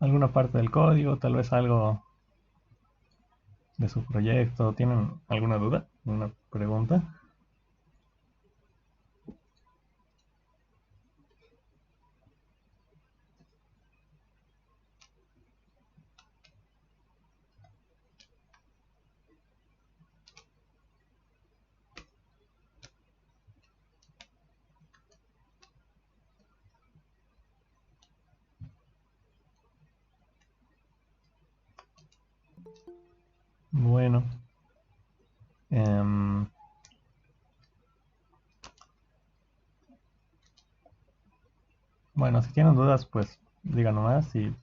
alguna parte del código, tal vez algo de su proyecto. ¿Tienen alguna duda? ¿Alguna pregunta? Bueno, em, bueno, si tienen dudas, pues digan nomás. Y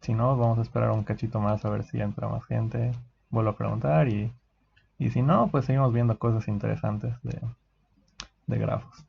si no, vamos a esperar un cachito más a ver si entra más gente. Vuelvo a preguntar y si no, pues seguimos viendo cosas interesantes de grafos.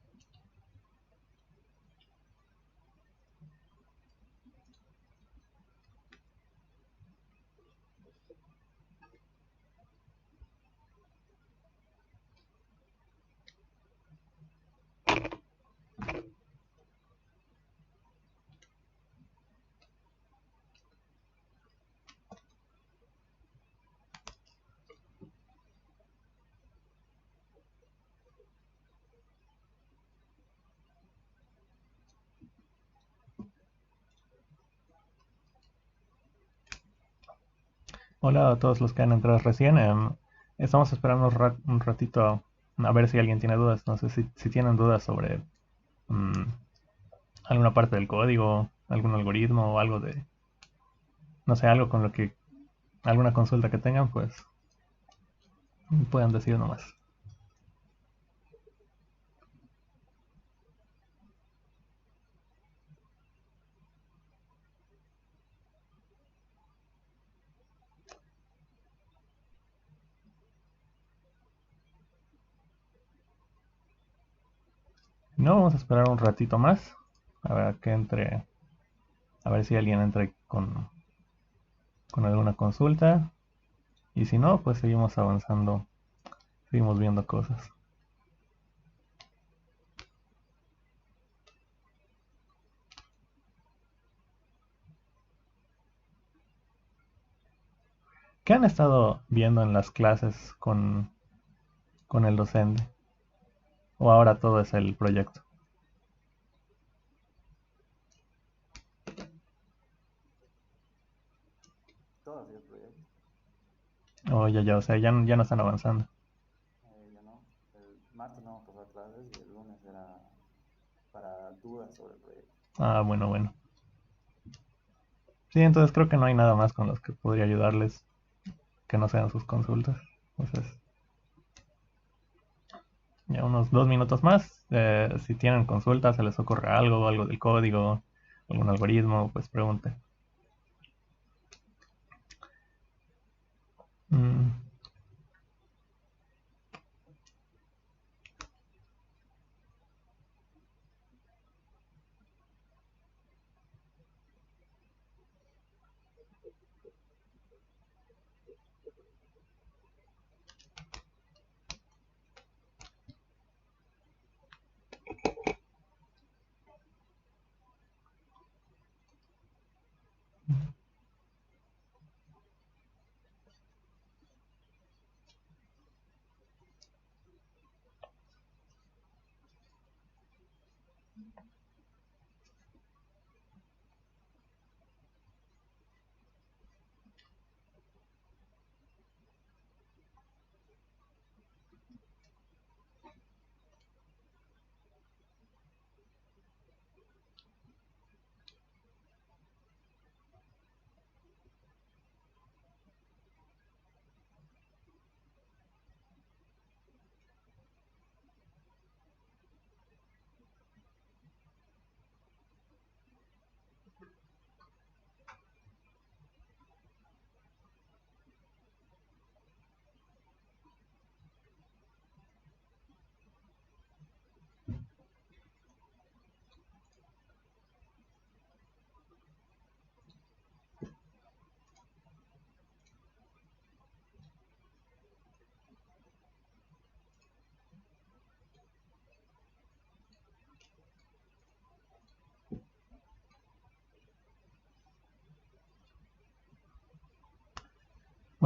Hola a todos los que han entrado recién. Estamos esperando un ratito a ver si alguien tiene dudas. No sé si tienen dudas sobre mm, alguna parte del código, algún algoritmo o algo de, no sé, algo con lo que, alguna consulta que tengan, pues puedan decir nomás. No, vamos a esperar un ratito más a ver que entre, a ver si alguien entra con alguna consulta. Y si no, pues seguimos avanzando, seguimos viendo cosas. ¿Qué han estado viendo en las clases con el docente? ¿O ahora todo es el proyecto? Todo ha sido proyecto. O ya, o sea, ya no están avanzando. Ya no. El martes no vamos a pasar clases y el lunes era para dudas sobre el proyecto. Ah, bueno, bueno. Sí, entonces creo que no hay nada más con los que podría ayudarles que no sean sus consultas. Entonces, ya unos 2 minutos más. Si tienen consultas, se les ocurre algo, algo del código, algún algoritmo, pues pregunten. Mm,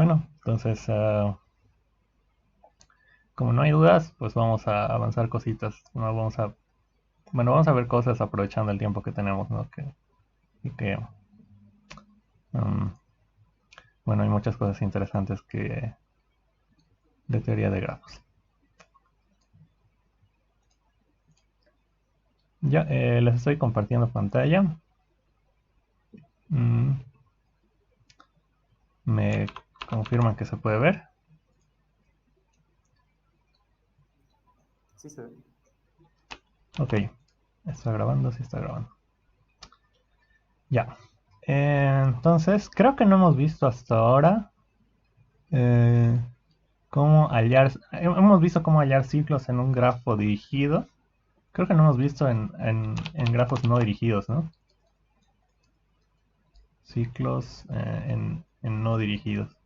Bueno, entonces, como no hay dudas, pues vamos a avanzar cositas. ¿No? Vamos a ver cosas aprovechando el tiempo que tenemos, ¿no? Y que, um, bueno, hay muchas cosas interesantes de teoría de grafos. Ya, les estoy compartiendo pantalla. Mm, me confirman que se puede ver. Sí, se ve. Ok, está grabando, sí está grabando. Ya. Entonces, creo que no hemos visto hasta ahora cómo hallar. Hemos visto cómo hallar ciclos en un grafo dirigido. Creo que no hemos visto en grafos no dirigidos, ¿no? Ciclos en no dirigidos.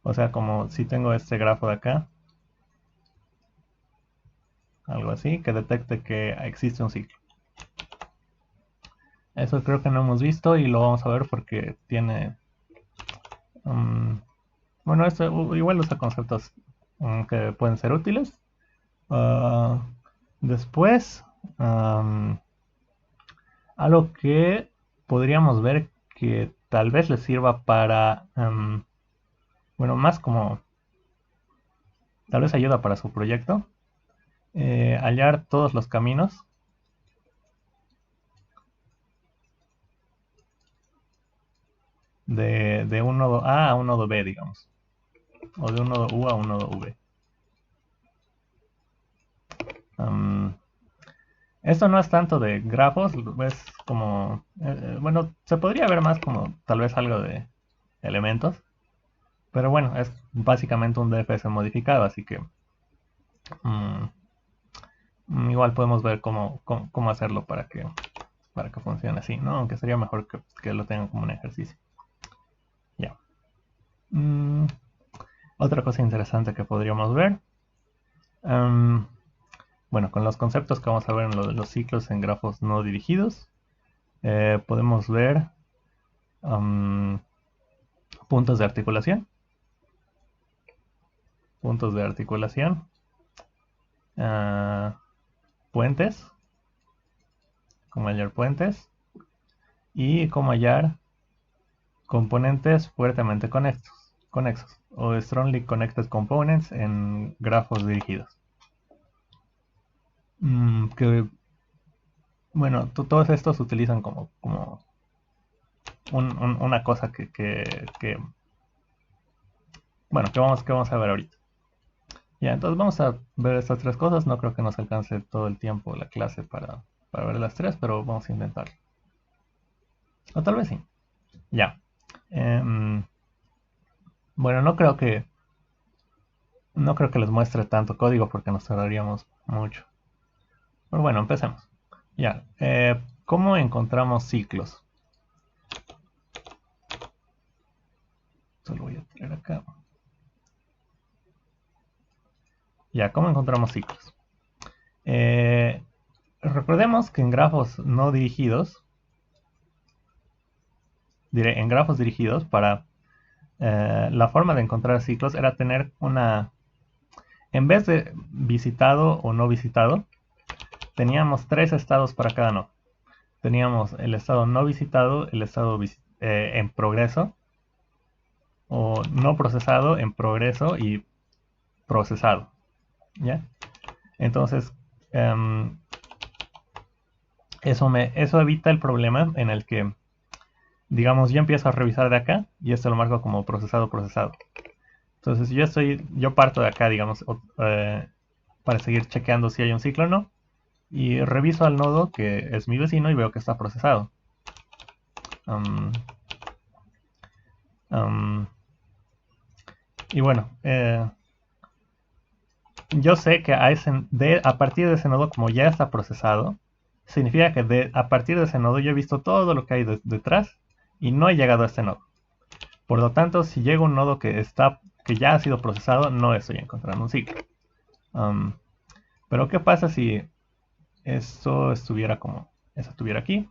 O sea, como si tengo este grafo de acá, algo así, que detecte que existe un ciclo. Eso creo que no hemos visto y lo vamos a ver porque tiene... bueno, esto igual usa conceptos que pueden ser útiles. Uh, después, um, algo que podríamos ver que tal vez les sirva para, bueno, más como, tal vez ayuda para su proyecto, hallar todos los caminos de un nodo A a un nodo B, digamos, o de un nodo U a un nodo V. Um, Esto no es tanto de grafos, es como, bueno, se podría ver más como tal vez algo de elementos, pero bueno, es básicamente un DFS modificado, así que mm, igual podemos ver cómo hacerlo para que funcione así, ¿no? Aunque sería mejor que lo tengan como un ejercicio. Ya. Mm, otra cosa interesante que podríamos ver, em, bueno, con los conceptos que vamos a ver en lo de los ciclos en grafos no dirigidos, podemos ver em, puntos de articulación, puntos de articulación, ah, puentes, cómo hallar puentes y cómo hallar componentes fuertemente conexos o strongly connected components en grafos dirigidos. Que bueno, todos estos se utilizan como una cosa bueno, que vamos a ver ahorita. Ya, entonces vamos a ver estas tres cosas. No creo que nos alcance todo el tiempo la clase para ver las tres, pero vamos a intentarlo. O tal vez sí. Ya. Em, bueno, no creo que les muestre tanto código porque nos tardaríamos mucho. Pero bueno, empecemos. Ya. ¿Cómo encontramos ciclos? Solo voy a traer acá. Ya, ¿cómo encontramos ciclos? Recordemos que en grafos no dirigidos, diré, en grafos dirigidos, para la forma de encontrar ciclos era tener en vez de visitado o no visitado, teníamos tres estados para cada nodo. Teníamos el estado no visitado, el estado en progreso, o no procesado, en progreso y procesado. ¿Ya? Entonces, um, eso evita el problema en el que, digamos, yo empiezo a revisar de acá y esto lo marco como procesado. Entonces, yo parto de acá, digamos, para seguir chequeando si hay un ciclo o no, y reviso al nodo que es mi vecino y veo que está procesado. Um, um, y bueno, yo sé que a partir de ese nodo, como ya está procesado, significa que a partir de ese nodo yo he visto todo lo que hay detrás y no he llegado a este nodo. Por lo tanto, si llega un nodo que ya ha sido procesado, no estoy encontrando un ciclo. Pero ¿qué pasa si eso estuviera aquí?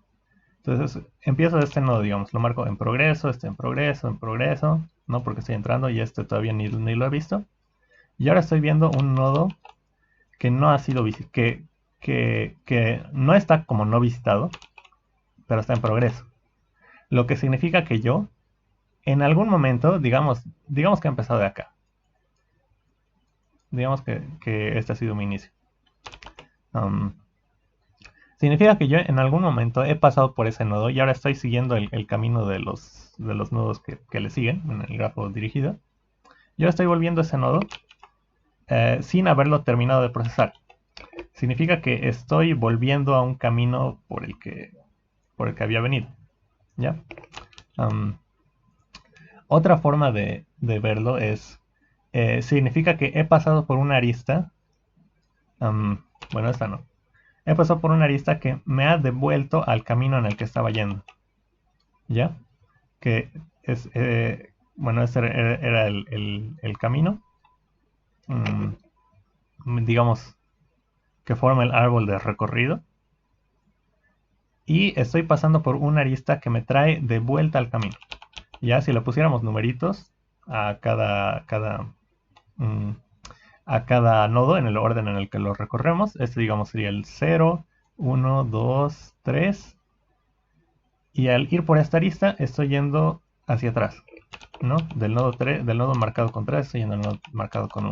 Entonces empiezo de este nodo, digamos, lo marco en progreso, este en progreso, en progreso, ¿no? Porque estoy entrando y este todavía ni lo he visto. Y ahora estoy viendo un nodo que no ha sido visitado, que no está como no visitado, pero está en progreso. Lo que significa que yo, en algún momento, digamos que ha empezado de acá. Digamos que este ha sido mi inicio. Um, Significa que yo en algún momento he pasado por ese nodo y ahora estoy siguiendo el camino de los nodos que le siguen en el grafo dirigido. Yo estoy volviendo a ese nodo sin haberlo terminado de procesar. Significa que estoy volviendo a un camino por el que había venido. ¿Ya? Um, Otra forma de verlo es, significa que he pasado por una arista. Bueno, esta no. He pasado por una arista que me ha devuelto al camino en el que estaba yendo. ¿Ya? Que es, bueno, este era el camino, digamos, que forma el árbol de recorrido. Y estoy pasando por una arista que me trae de vuelta al camino. Ya si le pusiéramos numeritos a mm, a cada nodo en el orden en el que lo recorremos, este digamos sería el 0, 1, 2, 3. Y al ir por esta arista estoy yendo hacia atrás, ¿no? Del nodo 3, del nodo marcado con 3, estoy yendo al nodo marcado con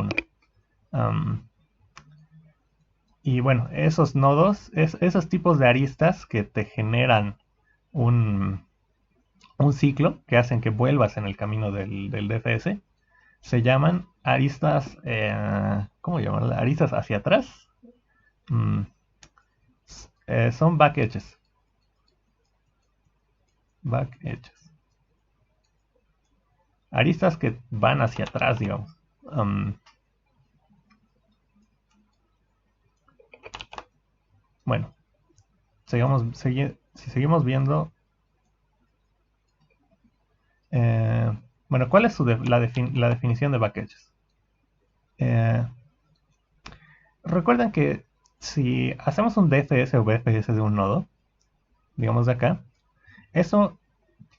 1. Y bueno, esos nodos, esos tipos de aristas que te generan un, un ciclo, que hacen que vuelvas en el camino del DFS, se llaman aristas, ¿cómo llamarlas? Aristas hacia atrás. Mm, Son back edges. Back edges. Aristas que van hacia atrás, digamos. Bueno, si seguimos viendo. Bueno, ¿cuál es la definición de back edges? Recuerden que si hacemos un DFS o BFS de un nodo, digamos de acá, eso,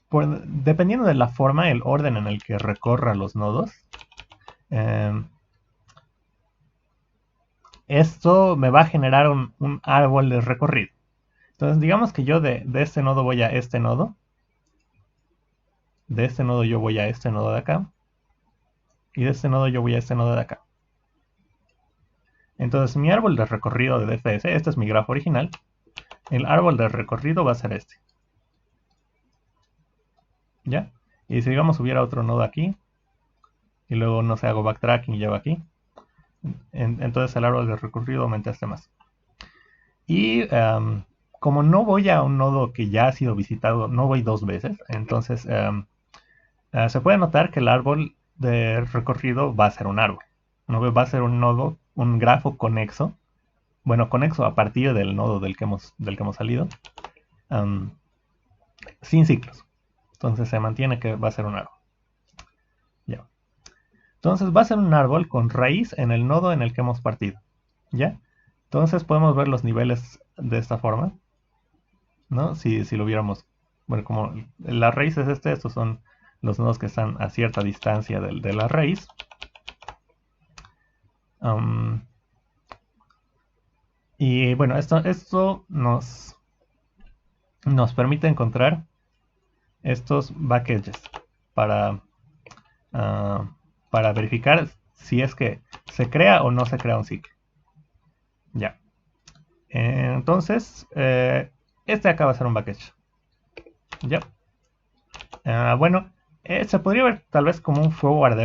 dependiendo de la forma, el orden en el que recorra los nodos, esto me va a generar un árbol de recorrido. Entonces, digamos que yo de este nodo voy a este nodo, de este nodo yo voy a este nodo de acá, y de este nodo yo voy a este nodo de acá. Entonces, mi árbol de recorrido de DFS, este es mi grafo original, el árbol de recorrido va a ser este. ¿Ya? Y si digamos hubiera otro nodo aquí, y luego no sé, hago backtracking y llevo aquí, entonces el árbol de recorrido aumenta este más. Y como no voy a un nodo que ya ha sido visitado, no voy dos veces, entonces se puede notar que el árbol de recorrido va a ser un árbol. ¿No? Va a ser un nodo, un grafo conexo. Bueno, conexo a partir del nodo del que hemos salido. Sin ciclos. Entonces se mantiene que va a ser un árbol. Ya. Entonces va a ser un árbol con raíz en el nodo en el que hemos partido. ¿Ya? Entonces podemos ver los niveles de esta forma. ¿No? Si lo viéramos. Bueno, como la raíz es estos son los nodos que están a cierta distancia de la raíz. Y bueno, esto nos permite encontrar estos back edges para, para verificar si es que se crea o no se crea un ciclo. Ya. Entonces, este acá va a ser un back edge. Ya. Bueno, se podría ver tal vez como un forward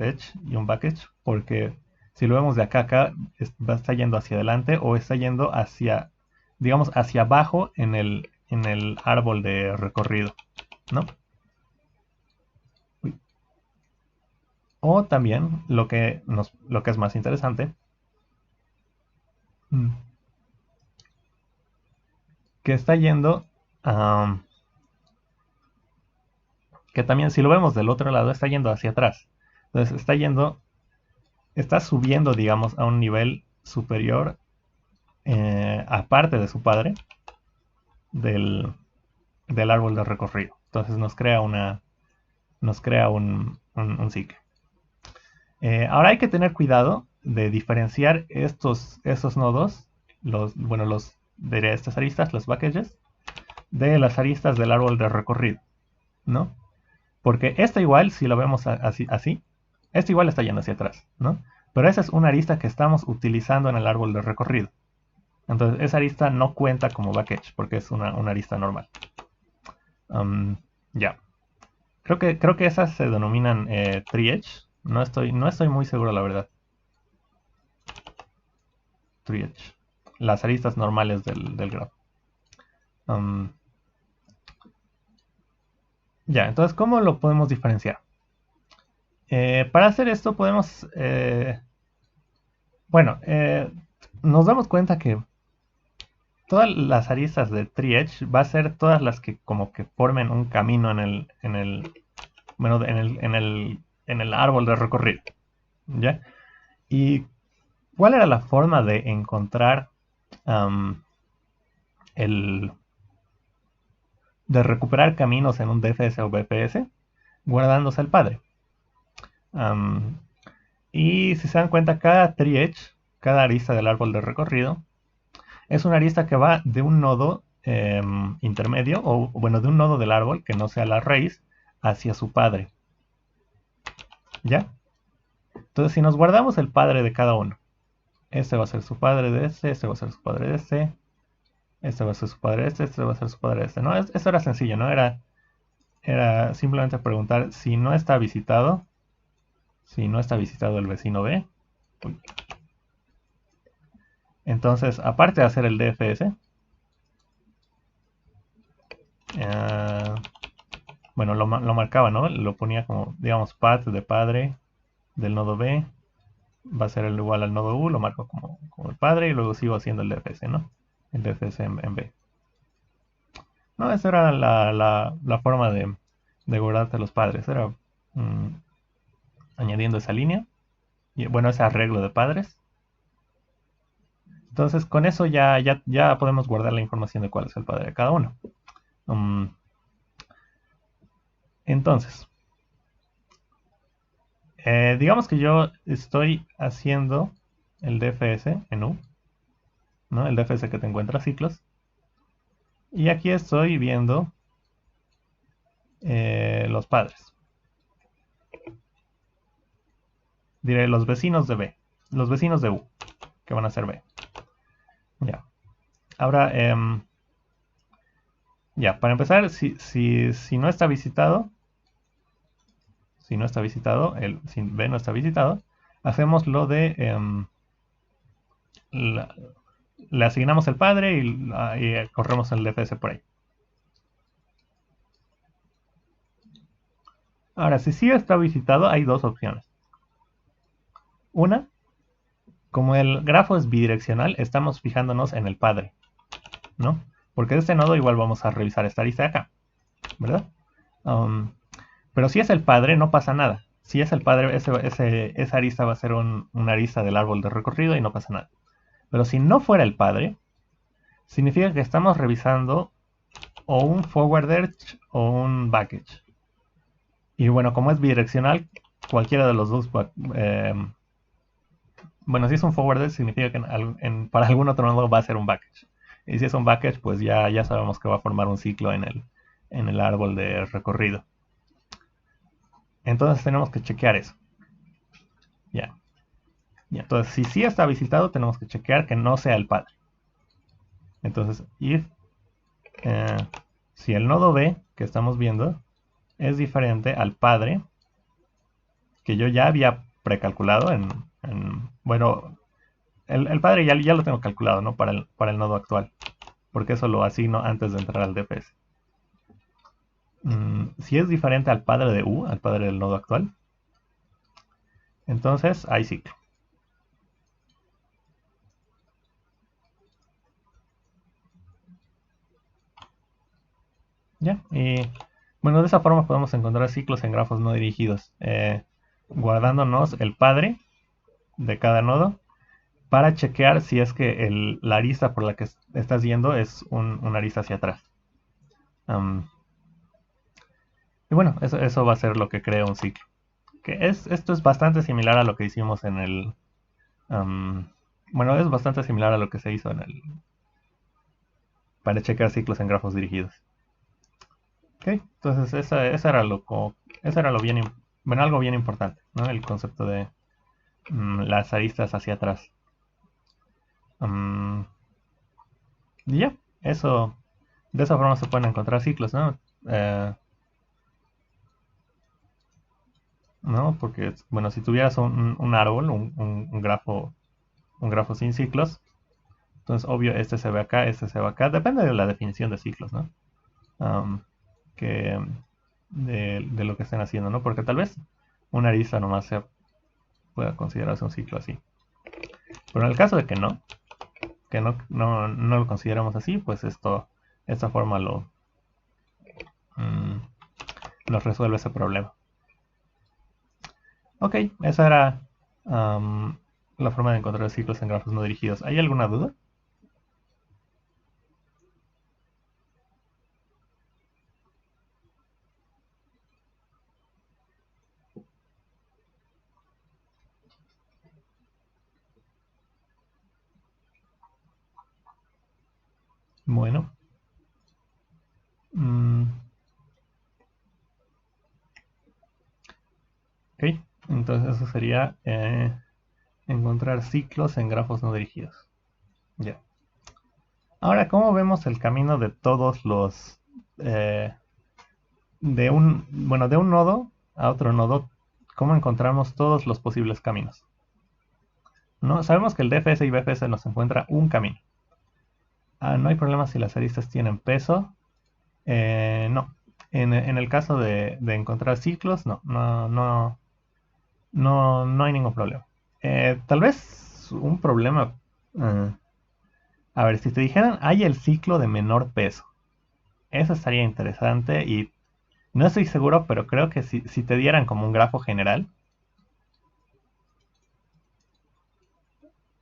edge y un back edge, porque si lo vemos de acá a acá, está yendo hacia adelante o está yendo hacia, digamos, hacia abajo en el árbol de recorrido, ¿no? Uy. O también, lo que es más interesante, que está yendo, que también si lo vemos del otro lado, está yendo hacia atrás. Entonces está subiendo, digamos, a un nivel superior, aparte de su padre, del del árbol de recorrido. Entonces nos crea un ciclo. Ahora hay que tener cuidado de diferenciar esos nodos, de estas aristas, los backedges, de las aristas del árbol de recorrido, ¿no? Porque esta igual, si lo vemos así, esta igual está yendo hacia atrás, ¿no? Pero esa es una arista que estamos utilizando en el árbol de recorrido. Entonces esa arista no cuenta como backedge porque es una arista normal. Ya. Creo que esas se denominan tree edge. No estoy muy seguro, la verdad. Tree edge. Las aristas normales del grafo. Ya, entonces, ¿cómo lo podemos diferenciar? Para hacer esto podemos... bueno, nos damos cuenta que todas las aristas de tree edge va a ser todas las que como que formen un camino en el árbol de recorrido. ¿Ya? ¿Y cuál era la forma de encontrar de recuperar caminos en un DFS o BPS? Guardándose al padre. Y si se dan cuenta, cada tree edge, cada arista del árbol de recorrido, es una arista que va de un nodo intermedio, o bueno, de un nodo del árbol, que no sea la raíz, hacia su padre. ¿Ya? Entonces, si nos guardamos el padre de cada uno, este va a ser su padre de este va a ser su padre de este va a ser su padre de este va a ser su padre de este. No, esto era sencillo, ¿no? Era simplemente preguntar si no está visitado, el vecino B. Uy. Entonces, aparte de hacer el DFS, bueno, lo marcaba, ¿no? Lo ponía como, digamos, path de padre del nodo B, va a ser igual al nodo U, lo marco como el padre y luego sigo haciendo el DFS, ¿no? El DFS en B. No, esa era la forma de guardarte los padres, era añadiendo esa línea, y bueno, ese arreglo de padres. Entonces, con eso ya podemos guardar la información de cuál es el padre de cada uno. Entonces, digamos que yo estoy haciendo el DFS en U, ¿no? El DFS que te encuentra ciclos. Y aquí estoy viendo los padres. Diré los vecinos de B, los vecinos de U, que van a ser B. Ya. Ahora, ya, para empezar, si no está visitado, si B no está visitado, hacemos lo de le asignamos el padre y corremos el DFS por ahí. Ahora, si sí está visitado, hay dos opciones. Una, como el grafo es bidireccional, estamos fijándonos en el padre, ¿no? Porque de este nodo igual vamos a revisar esta lista de acá, ¿verdad? Pero si es el padre, no pasa nada. Si es el padre, esa arista va a ser una arista del árbol de recorrido y no pasa nada. Pero si no fuera el padre, significa que estamos revisando o un forward edge o un back edge. Y bueno, como es bidireccional, cualquiera de los dos bueno, si es un forward edge, significa que para algún otro nodo va a ser un back edge. Y si es un back edge, pues ya sabemos que va a formar un ciclo en el árbol de recorrido. Entonces tenemos que chequear eso. Ya. Entonces, si sí está visitado, tenemos que chequear que no sea el padre. Entonces, if si el nodo B que estamos viendo es diferente al padre que yo ya había precalculado bueno, el padre ya lo tengo calculado, ¿no? Para el nodo actual, porque eso lo asigno antes de entrar al DPS. Si es diferente al padre de U, al padre del nodo actual, entonces hay ciclo. ¿Ya? Y bueno, de esa forma podemos encontrar ciclos en grafos no dirigidos, guardándonos el padre de cada nodo para chequear si es que la arista por la que estás yendo es una arista hacia atrás. Am, y bueno, eso va a ser lo que crea un ciclo. Esto es bastante similar a lo que hicimos en el... bueno, es bastante similar a lo que se hizo en el... para checar ciclos en grafos dirigidos. Ok, entonces eso era lo bien, bueno, algo bien importante, ¿no? El concepto de las aristas hacia atrás. Y ya, eso, de esa forma se pueden encontrar ciclos, ¿no? ¿No? Porque, bueno, si tuvieras un árbol, un grafo sin ciclos, entonces obvio este se ve acá, este se ve acá, depende de la definición de ciclos, ¿no? Am, que de lo que estén haciendo, ¿no? Porque tal vez una arista nomás se pueda considerarse un ciclo así. Pero en el caso de que no lo consideramos así, pues esta forma mm, nos resuelve ese problema. Ok, esa era am, la forma de encontrar ciclos en grafos no dirigidos. ¿Hay alguna duda? Bueno. mm, ok, entonces eso sería encontrar ciclos en grafos no dirigidos. Ya. Ahora, ¿cómo vemos el camino de todos los... de un nodo a otro nodo, ¿cómo encontramos todos los posibles caminos? ¿No? Sabemos que el DFS y BFS nos encuentra un camino. No hay problema si las aristas tienen peso. No. En el caso de encontrar ciclos, no hay ningún problema. Tal vez un problema. eh, a ver, si te dijeran, hay el ciclo de menor peso. Eso estaría interesante y no estoy seguro, pero creo que si te dieran como un grafo general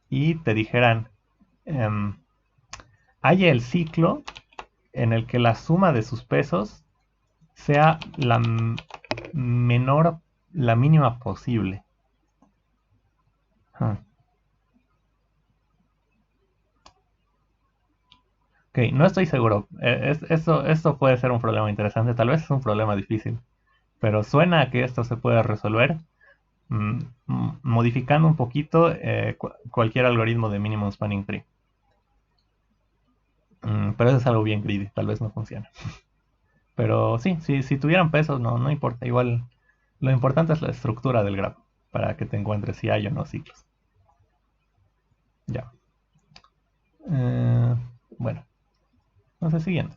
y te dijeran, em, hay el ciclo en el que la suma de sus pesos sea menor, la mínima posible. Huh. Ok, no estoy seguro. Esto puede ser un problema interesante, tal vez es un problema difícil, pero suena a que esto se puede resolver modificando un poquito cualquier algoritmo de minimum spanning tree. Pero eso es algo bien greedy, tal vez no funcione. Pero sí, si tuvieran pesos, no importa. Igual, lo importante es la estructura del grafo, para que te encuentres si hay o no ciclos. Ya. Eh, bueno, entonces siguiente.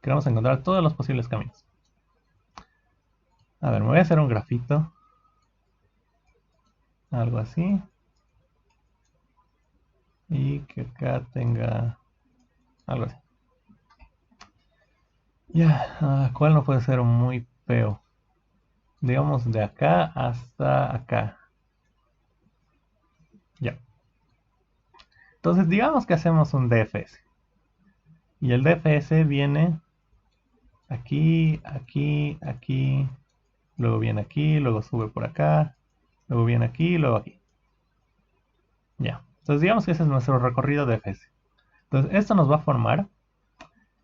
Queremos encontrar todos los posibles caminos. A ver, me voy a hacer un grafito. Algo así. Y que acá tenga algo así. Ya, ¿cuál no puede ser muy feo? Digamos de acá hasta acá. Ya. Entonces digamos que hacemos un DFS. Y el DFS viene aquí, aquí, aquí. Luego viene aquí, luego sube por acá. Luego viene aquí, luego aquí. Ya. Entonces digamos que ese es nuestro recorrido DFS. Entonces esto nos va a formar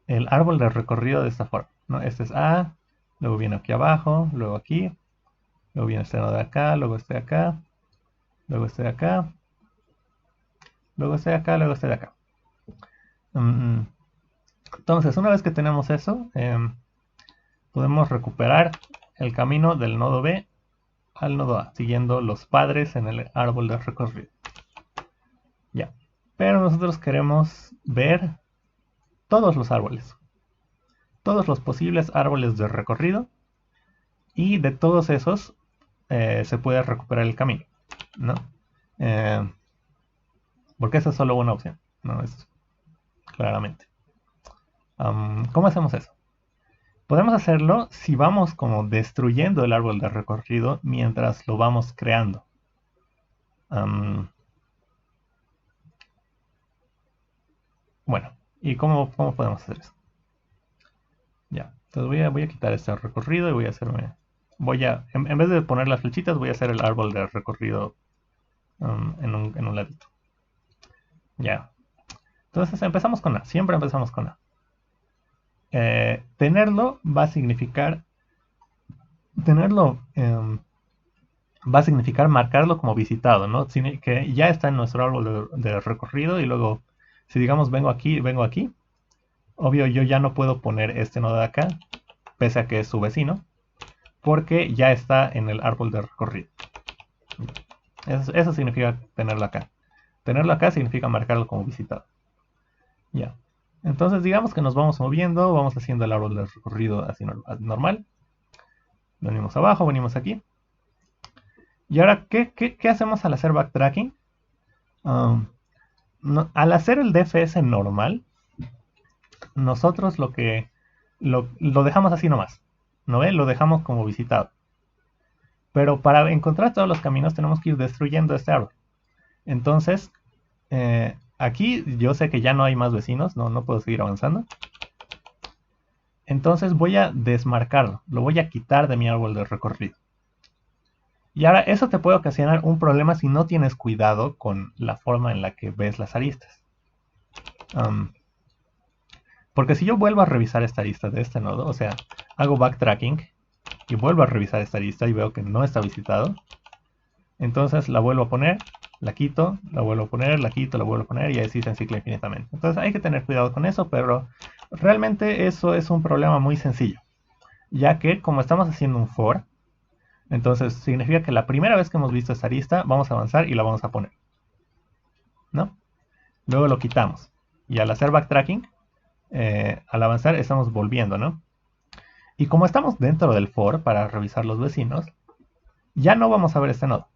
el árbol de recorrido de esta forma, ¿no? Este es A, luego viene aquí abajo, luego aquí, luego viene este nodo de acá, luego este de acá, luego este de acá, luego este de acá, luego este de acá. Entonces, una vez que tenemos eso, podemos recuperar el camino del nodo B al nodo A, siguiendo los padres en el árbol de recorrido. Ya. Pero nosotros queremos ver todos los árboles, todos los posibles árboles de recorrido, y de todos esos se puede recuperar el camino, ¿no? Eh, porque esa es solo una opción, ¿no? Es claramente. ¿Cómo hacemos eso? Podemos hacerlo si vamos como destruyendo el árbol de recorrido mientras lo vamos creando. Bueno, ¿y cómo podemos hacer eso? Entonces voy a quitar este recorrido y voy a hacerme... en vez de poner las flechitas, voy a hacer el árbol de recorrido en un ladito. Ya. Entonces empezamos con A. Siempre empezamos con A. Tenerlo va a significar... Tenerlo va a significar marcarlo como visitado, ¿no? Que ya está en nuestro árbol de recorrido y luego, si digamos vengo aquí, obvio yo ya no puedo poner este nodo de acá, pese a que es su vecino, porque ya está en el árbol de recorrido. Eso significa tenerlo acá. Tenerlo acá significa marcarlo como visitado. Ya. Entonces digamos que nos vamos moviendo, vamos haciendo el árbol de recorrido así normal. Venimos abajo, venimos aquí. Y ahora, ¿qué hacemos al hacer backtracking? Al hacer el DFS normal, nosotros lo dejamos así nomás. ¿No ve? Lo dejamos como visitado. Pero para encontrar todos los caminos tenemos que ir destruyendo este árbol. Entonces, aquí yo sé que ya no hay más vecinos, no puedo seguir avanzando. Entonces voy a desmarcarlo, lo voy a quitar de mi árbol de recorrido. Y ahora eso te puede ocasionar un problema si no tienes cuidado con la forma en la que ves las aristas. Porque si yo vuelvo a revisar esta arista de este nodo, o sea, hago backtracking y vuelvo a revisar esta arista y veo que no está visitado, entonces la vuelvo a poner, la quito, la vuelvo a poner, la quito, la vuelvo a poner y así se encicla infinitamente. Entonces hay que tener cuidado con eso, pero realmente eso es un problema muy sencillo, ya que como estamos haciendo un for, entonces significa que la primera vez que hemos visto esta arista vamos a avanzar y la vamos a poner, ¿no? Luego lo quitamos y al hacer backtracking, al avanzar estamos volviendo, ¿no? Y como estamos dentro del for para revisar los vecinos, ya no vamos a ver este nodo.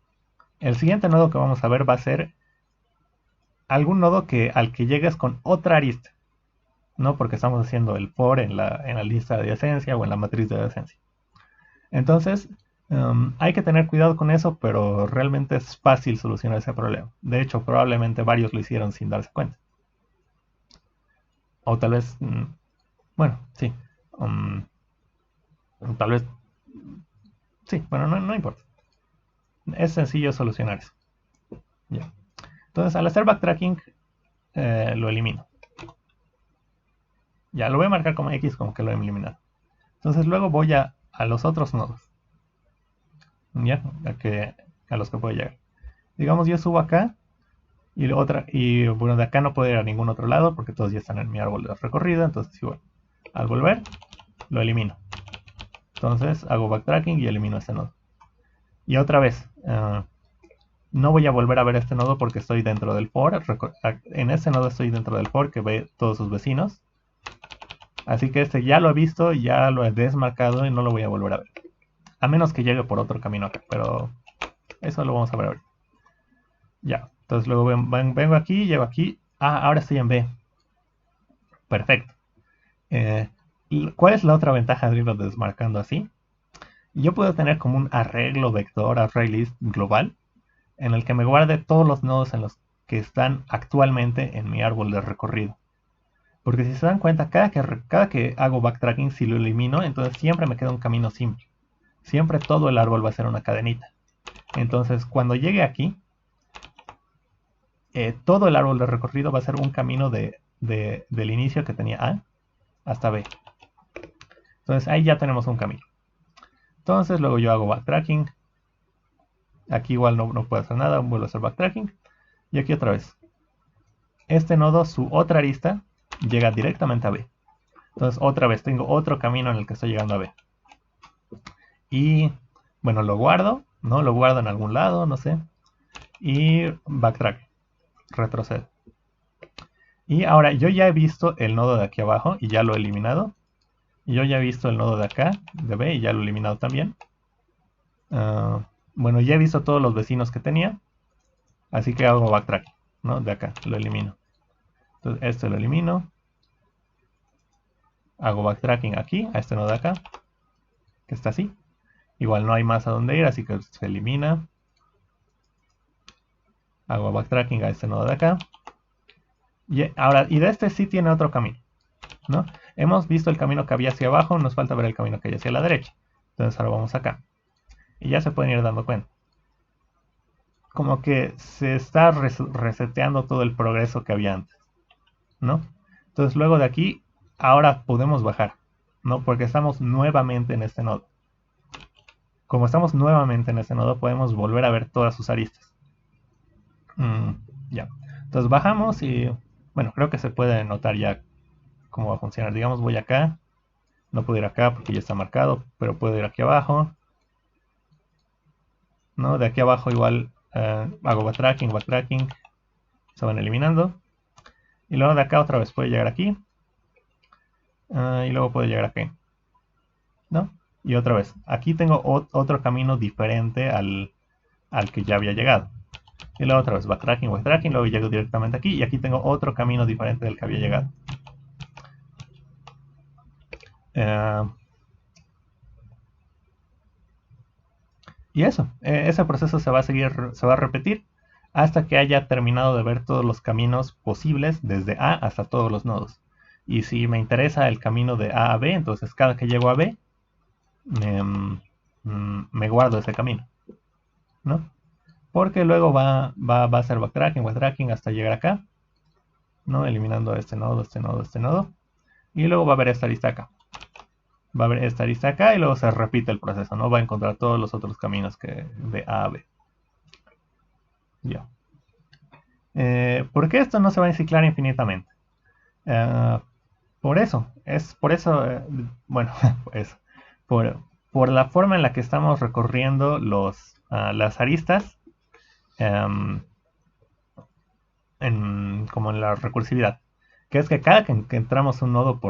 El siguiente nodo que vamos a ver va a ser algún nodo al que llegues con otra arista, ¿no? Porque estamos haciendo el for en la lista de adyacencia o en la matriz de adyacencia. Entonces, hay que tener cuidado con eso, pero realmente es fácil solucionar ese problema. De hecho, probablemente varios lo hicieron sin darse cuenta. O tal vez, bueno, sí. Tal vez, sí, bueno, no importa. Es sencillo solucionar eso. Ya. Entonces, al hacer backtracking, lo elimino. Ya, lo voy a marcar como X, como que lo he eliminado. Entonces, luego voy a los otros nodos. Ya, a los que puedo llegar. Digamos, yo subo acá y bueno, de acá no puedo ir a ningún otro lado porque todos ya están en mi árbol de recorrido. Entonces, igual, al volver, lo elimino. Entonces, hago backtracking y elimino este nodo. Y otra vez, no voy a volver a ver este nodo porque estoy dentro del for. En este nodo estoy dentro del for que ve todos sus vecinos. Así que este ya lo he visto, ya lo he desmarcado y no lo voy a volver a ver. A menos que llegue por otro camino acá, pero eso lo vamos a ver ahorita. Ya, entonces luego vengo aquí, llego aquí. Ah, ahora estoy en B. Perfecto. ¿Cuál es la otra ventaja de irlo desmarcando así? Yo puedo tener como un arreglo vector, array list global, en el que me guarde todos los nodos en los que están actualmente en mi árbol de recorrido. Porque si se dan cuenta, cada que hago backtracking, si lo elimino, entonces siempre me queda un camino simple. Siempre todo el árbol va a ser una cadenita. Entonces, cuando llegue aquí, todo el árbol de recorrido va a ser un camino del inicio que tenía A hasta B. Entonces, ahí ya tenemos un camino. Entonces, luego yo hago backtracking. Aquí igual no puedo hacer nada, vuelvo a hacer backtracking. Y aquí otra vez. Este nodo, su otra arista, llega directamente a B. Entonces, otra vez, tengo otro camino en el que estoy llegando a B. Y, bueno, lo guardo, ¿no? Lo guardo en algún lado, no sé. Y backtrack, retrocedo. Y ahora, yo ya he visto el nodo de aquí abajo y ya lo he eliminado. Y yo ya he visto el nodo de acá, de B, y ya lo he eliminado también. Bueno, ya he visto todos los vecinos que tenía. Así que hago backtrack, ¿no? De acá, lo elimino. Entonces, este lo elimino. Hago backtracking aquí, a este nodo de acá, que está así. Igual no hay más a dónde ir, así que se elimina. Hago backtracking a este nodo de acá. Y ahora, y de este sí tiene otro camino, ¿no? Hemos visto el camino que había hacia abajo, nos falta ver el camino que hay hacia la derecha. Entonces ahora vamos acá. Y ya se pueden ir dando cuenta. Como que se está reseteando todo el progreso que había antes, ¿no? Entonces luego de aquí, ahora podemos bajar, ¿no? Porque estamos nuevamente en este nodo. Como estamos nuevamente en este nodo, podemos volver a ver todas sus aristas. Ya. Entonces bajamos y, bueno, creo que se puede notar ya cómo va a funcionar. Digamos, voy acá. No puedo ir acá porque ya está marcado, pero puedo ir aquí abajo, ¿no? De aquí abajo igual hago backtracking, se van eliminando. Y luego de acá otra vez puede llegar aquí. Y luego puede llegar aquí, ¿no? Y otra vez, aquí tengo otro camino diferente al que ya había llegado. Y luego otra vez, backtracking, luego llego directamente aquí. Y aquí tengo otro camino diferente del que había llegado. Y eso, ese proceso se va a seguir, se va a repetir hasta que haya terminado de ver todos los caminos posibles desde A hasta todos los nodos. Y si me interesa el camino de A a B, entonces cada que llego a B, me guardo ese camino, ¿no? Porque luego va a hacer backtracking hasta llegar acá, ¿no? Eliminando este nodo, este nodo, este nodo. Y luego va a haber esta lista acá. Va a haber esta lista acá y luego se repite el proceso, ¿no? Va a encontrar todos los otros caminos que de A a B. Ya. ¿Por qué esto no se va a enciclar infinitamente? Eh, por eso, bueno, pues, por, por la forma en la que estamos recorriendo las aristas, em, como en la recursividad, que es que cada que entramos un nodo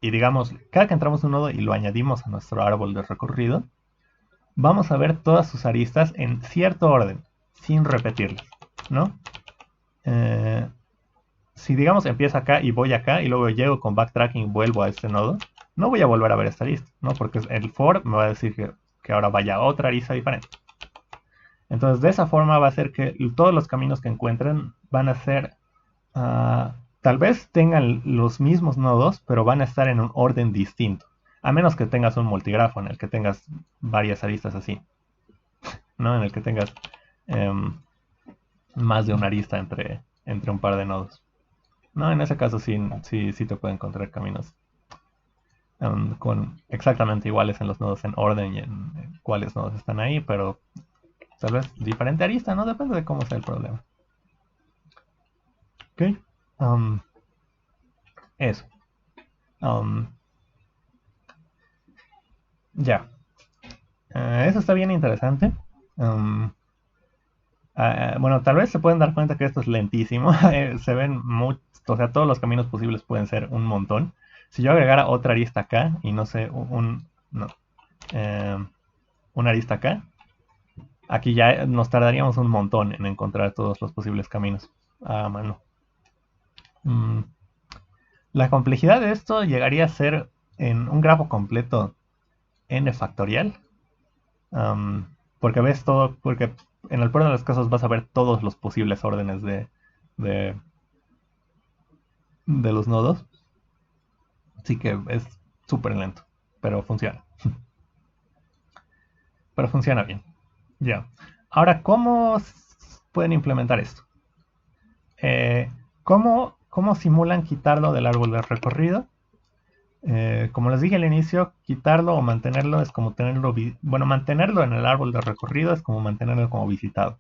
y digamos, cada que entramos un nodo y lo añadimos a nuestro árbol de recorrido, vamos a ver todas sus aristas en cierto orden, sin repetirlas, ¿no? Si digamos empiezo acá y voy acá y luego llego con backtracking y vuelvo a este nodo, no voy a volver a ver esta lista, ¿no? Porque el for me va a decir que ahora vaya a otra arista diferente. Entonces de esa forma va a ser que todos los caminos que encuentren van a ser, tal vez tengan los mismos nodos, pero van a estar en un orden distinto. A menos que tengas un multigrafo en el que tengas varias aristas así, ¿no? En el que tengas más de una arista entre un par de nodos. No, en ese caso sí te puede encontrar caminos con exactamente iguales en los nodos en orden y en cuáles nodos están ahí, pero tal vez diferente arista, ¿no? Depende de cómo sea el problema. Ok. Eso. Ya. Eso está bien interesante. Bueno, tal vez se pueden dar cuenta que esto es lentísimo. Se ven o sea, todos los caminos posibles pueden ser un montón. Si yo agregara otra arista acá y no sé, no, una arista acá, aquí ya nos tardaríamos un montón en encontrar todos los posibles caminos a mano. La complejidad de esto llegaría a ser en un grafo completo n factorial. Porque ves todo, porque en el peor de los casos vas a ver todos los posibles órdenes de, de los nodos. Así que es súper lento, pero funciona. Pero funciona bien. Ya. Ahora, ¿cómo pueden implementar esto? ¿Cómo simulan quitarlo del árbol de recorrido? Como les dije al inicio, quitarlo o mantenerlo es como tenerlo, bueno, mantenerlo en el árbol de recorrido es como mantenerlo como visitado.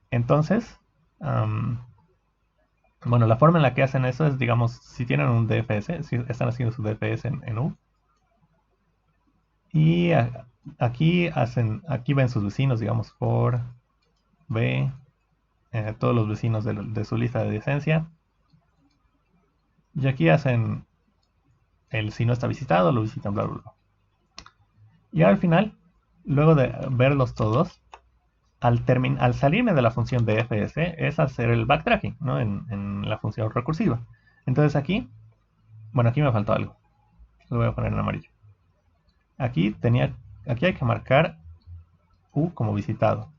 Entonces, bueno, la forma en la que hacen eso es, digamos, si tienen un DFS, si están haciendo su DFS en U, y aquí ven sus vecinos, digamos, for B, todos los vecinos de su lista de licencia, y aquí hacen el si no está visitado, lo visitan, bla, bla, bla. Y al final, luego de verlos todos, al salirme de la función de FS es hacer el backtracking, ¿no? En la función recursiva. Entonces aquí, bueno, aquí me faltó algo. Lo voy a poner en amarillo. Aquí hay que marcar U como visitado.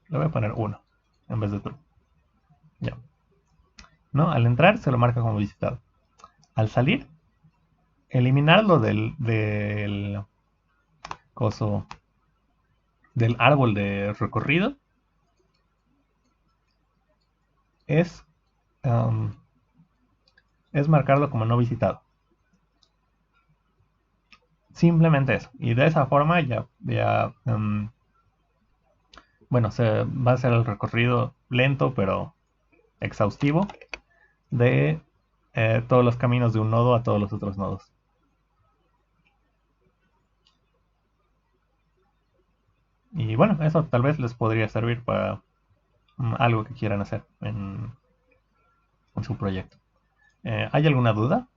Le voy a poner 1 en vez de true. Ya. ¿No? Al entrar se lo marca como visitado. al salir, eliminarlo coso, del árbol de recorrido es, um, es marcarlo como no visitado. Simplemente eso. Y de esa forma bueno, se va a hacer el recorrido lento pero exhaustivo de todos los caminos de un nodo a todos los otros nodos. Y bueno, eso tal vez les podría servir para algo que quieran hacer en su proyecto. ¿Hay alguna duda?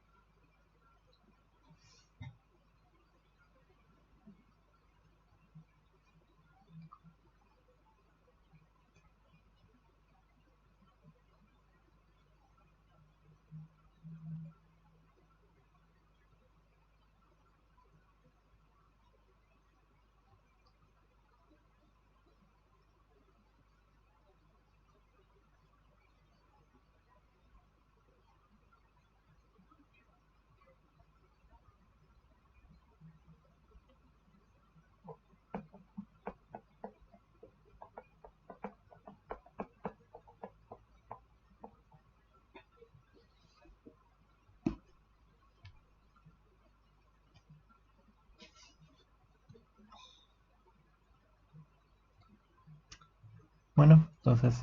Bueno, entonces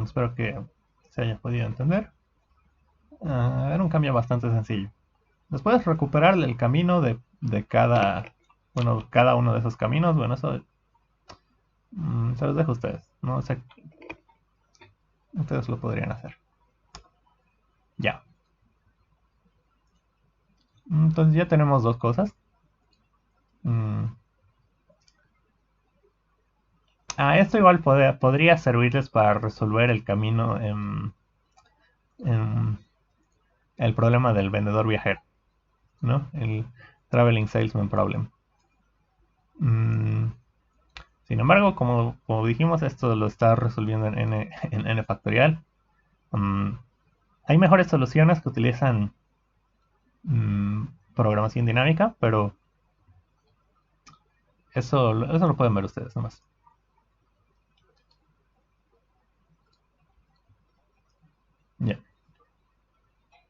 espero que se haya podido entender. Era un cambio bastante sencillo. Después recuperar el camino de cada uno de esos caminos. Bueno, eso se los dejo a ustedes. No sé, ustedes lo podrían hacer. Ya. Entonces ya tenemos dos cosas. Mm, esto igual podría servirles para resolver el camino en el problema del vendedor viajero, ¿no? El Traveling Salesman Problem. Mm, Sin embargo, como dijimos, esto lo está resolviendo en N factorial. Mm, Hay mejores soluciones que utilizan mm, programación dinámica, pero eso lo pueden ver ustedes nomás. Ya.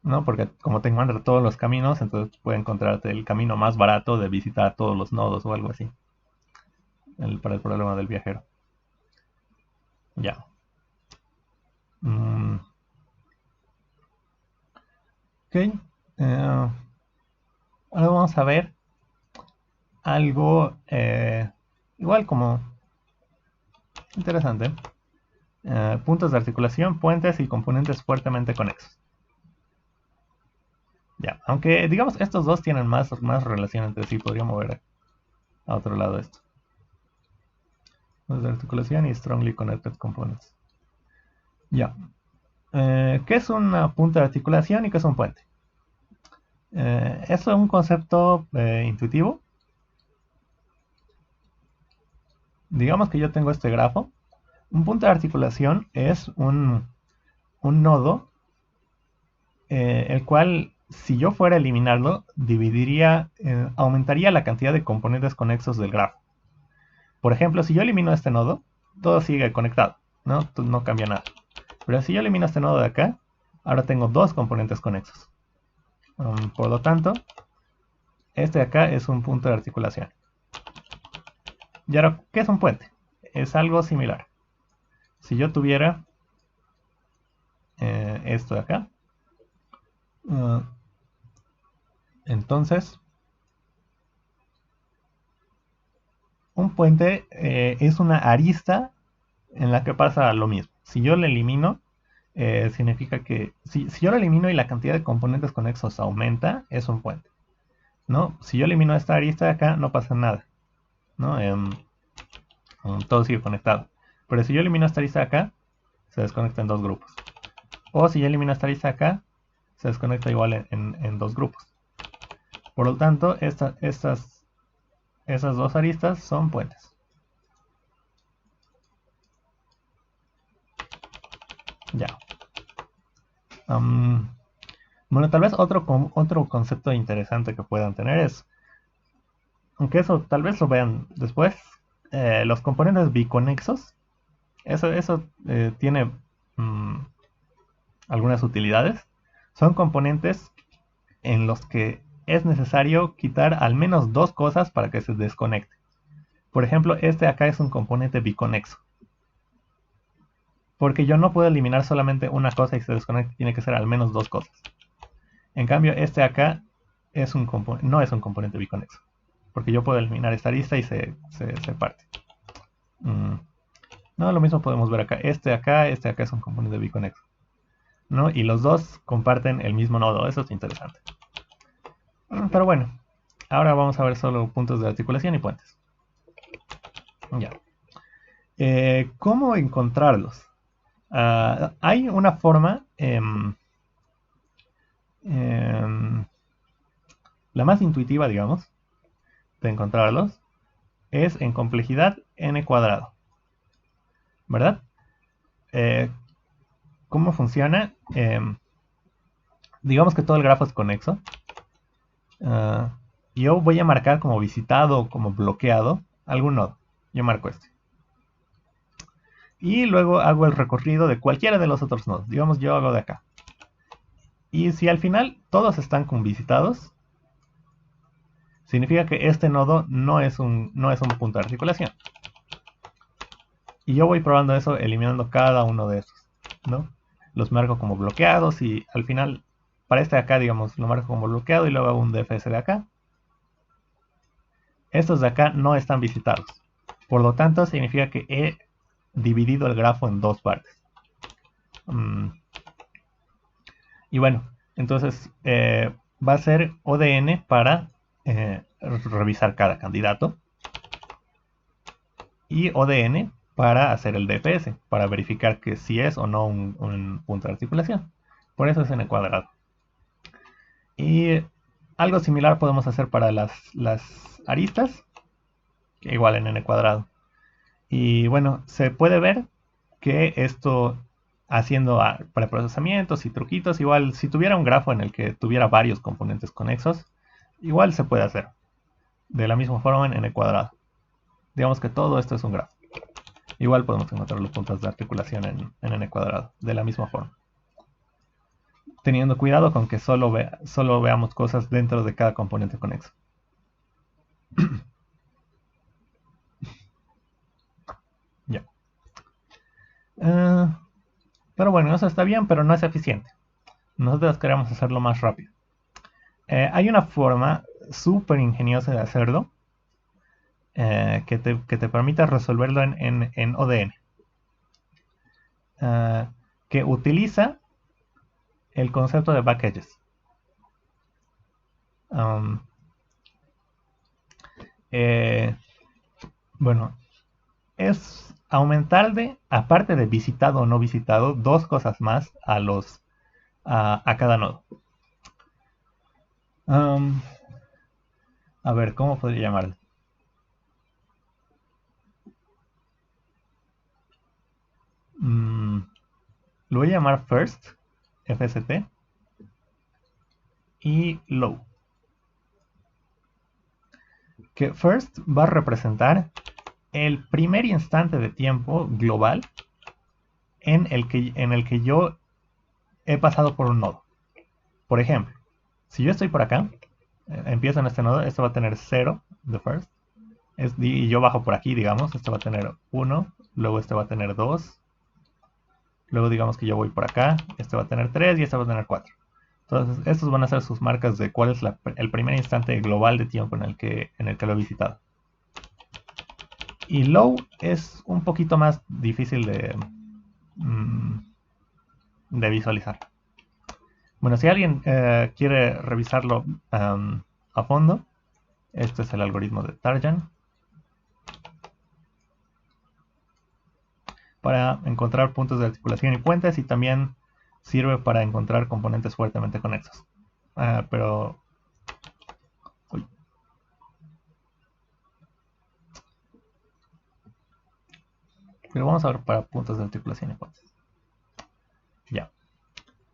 ¿No? Porque como te encuentra todos los caminos, entonces puede encontrarte el camino más barato de visitar todos los nodos o algo así. Para el problema del viajero. Ya. Mm, ok. Ahora vamos a ver algo igual como interesante. Puntos de articulación, puentes y componentes fuertemente conexos. Ya, aunque digamos estos dos tienen más relación entre sí, podría mover a otro lado esto. Puntos de articulación y strongly connected components. Ya. ¿Qué es una punta de articulación y qué es un puente? Eso es un concepto intuitivo. Digamos que yo tengo este grafo. Un punto de articulación es un nodo, el cual, si yo fuera a eliminarlo, aumentaría la cantidad de componentes conexos del grafo. Por ejemplo, si yo elimino este nodo, todo sigue conectado, ¿no? No cambia nada. Pero si yo elimino este nodo de acá, ahora tengo dos componentes conexos. Por lo tanto, este de acá es un punto de articulación. Y ahora, ¿qué es un puente? Es algo similar. Si yo tuviera esto de acá, uh, entonces un puente es una arista en la que pasa lo mismo. Si yo le elimino, significa que si yo lo elimino y la cantidad de componentes conexos aumenta, es un puente, ¿no? Si yo elimino esta arista de acá, no pasa nada, ¿no? Todo sigue conectado. Pero si yo elimino esta arista de acá, se desconecta en dos grupos. O si yo elimino esta arista de acá, se desconecta igual en dos grupos. Por lo tanto, esas dos aristas son puentes. Ya. Bueno, tal vez otro concepto interesante que puedan tener es, aunque eso tal vez lo vean después, los componentes biconexos. Eso tiene mm, algunas utilidades. Son componentes en los que es necesario quitar al menos dos cosas para que se desconecte. Por ejemplo, este acá es un componente biconexo. Porque yo no puedo eliminar solamente una cosa y se desconecte, tiene que ser al menos dos cosas. En cambio, este acá no es un componente biconexo. Porque yo puedo eliminar esta arista y se parte. Mm, No, lo mismo podemos ver acá. Este acá es un componente biconexo, ¿no? Y los dos comparten el mismo nodo. Eso es interesante. Pero bueno, ahora vamos a ver solo puntos de articulación y puentes. Ya. ¿Cómo encontrarlos? Hay una forma, em, la más intuitiva, digamos, de encontrarlos, es en complejidad n cuadrado, ¿verdad? Eh, ¿Cómo funciona? Digamos que todo el grafo es conexo. Yo voy a marcar como visitado o como bloqueado algún nodo. Yo marco este. Y luego hago el recorrido de cualquiera de los otros nodos. Digamos, yo hago de acá. Y si al final todos están con visitados, significa que este nodo no es un punto de articulación. Y yo voy probando eso eliminando cada uno de esos, ¿no? Los marco como bloqueados y al final, para este de acá, digamos, lo marco como bloqueado y luego hago un DFS de acá. Estos de acá no están visitados. Por lo tanto, significa que he dividido el grafo en dos partes. Y bueno, entonces va a ser ODN para revisar cada candidato y ODN para hacer el DFS, para verificar que si es o no un punto de articulación. Por eso es n cuadrado. Y algo similar podemos hacer para las aristas, que igual en n cuadrado. Y bueno, se puede ver que esto, haciendo preprocesamientos y truquitos, igual si tuviera un grafo en el que tuviera varios componentes conexos, igual se puede hacer. De la misma forma en n cuadrado. Digamos que todo esto es un grafo. Igual podemos encontrar los puntos de articulación en n cuadrado, de la misma forma. Teniendo cuidado con que solo veamos cosas dentro de cada componente conexo. Ya. Pero bueno, eso está bien, pero no es eficiente. Nosotros queremos hacerlo más rápido. Hay una forma súper ingeniosa de hacerlo que te permite resolverlo en ODN. Que utiliza el concepto de backedges. Bueno, es aumentarle, aparte de visitado o no visitado, dos cosas más a cada nodo. A ver, ¿cómo podría llamarlo? Lo voy a llamar first, FST, y low. Que first va a representar el primer instante de tiempo global en el que yo he pasado por un nodo. Por ejemplo, si yo estoy por acá, empiezo en este nodo, esto va a tener 0 de first, y yo bajo por aquí, digamos, esto va a tener 1, luego este va a tener 2, luego digamos que yo voy por acá, este va a tener 3 y este va a tener 4. Entonces, estos van a ser sus marcas de cuál es el primer instante global de tiempo en el que lo he visitado. Y low es un poquito más difícil de visualizar. Bueno, si alguien quiere revisarlo a fondo, este es el algoritmo de Tarjan para encontrar puntos de articulación y puentes, y también sirve para encontrar componentes fuertemente conexos. Pero vamos a ver para puntos de articulación y puentes. Ya.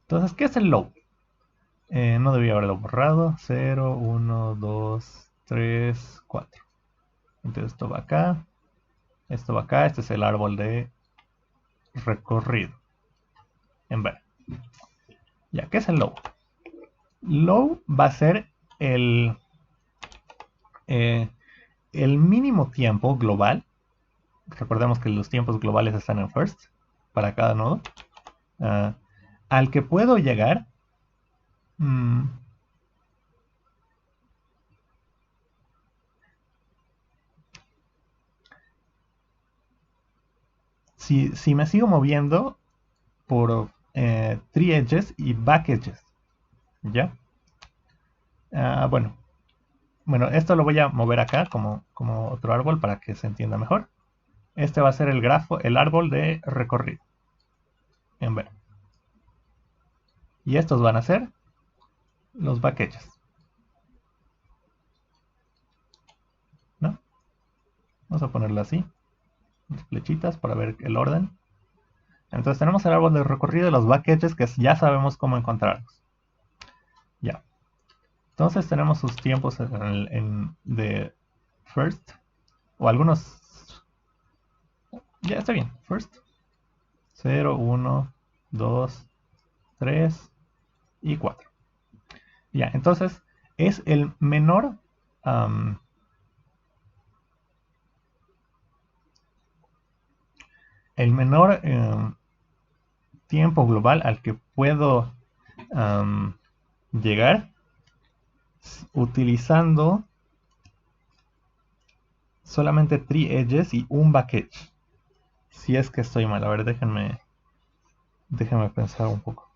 Entonces, ¿qué es el low? No debía haberlo borrado. 0, 1, 2, 3, 4. Entonces esto va acá. Esto va acá. Este es el árbol de recorrido. En verde. Ya, ¿qué es el low? Low va a ser el mínimo tiempo global. Recordemos que los tiempos globales están en first para cada nodo. Al que puedo llegar. Si me sigo moviendo por tree edges y back edges. ¿Ya? Bueno, esto lo voy a mover acá como otro árbol para que se entienda mejor. Este va a ser el árbol de recorrido. En verde. Y estos van a ser los back edges. ¿No? Vamos a ponerlo así. Flechitas para ver el orden. Entonces tenemos el árbol de recorrido de los back edges que ya sabemos cómo encontrarlos. Ya. Entonces tenemos sus tiempos de first. O algunos. Ya está bien. First. 0, 1, 2, 3 y 4. Ya, entonces es el menor tiempo global al que puedo llegar utilizando solamente tree edges y un back edge. Si es que estoy mal, a ver, déjenme pensar un poco.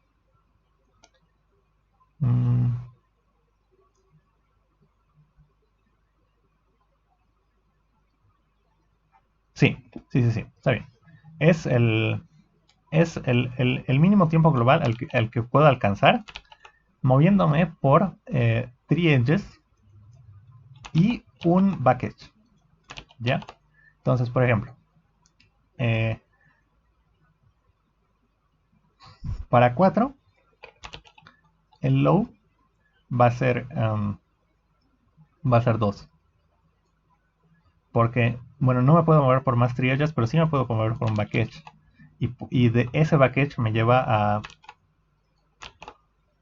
Sí, está bien. Es el mínimo tiempo global al que puedo alcanzar moviéndome por tree edges y un back edge. ¿Ya? Entonces, por ejemplo, para 4, el low va a ser 2. Porque, bueno, no me puedo mover por más tree edges, pero sí me puedo mover por un back edge. Y de ese back edge me lleva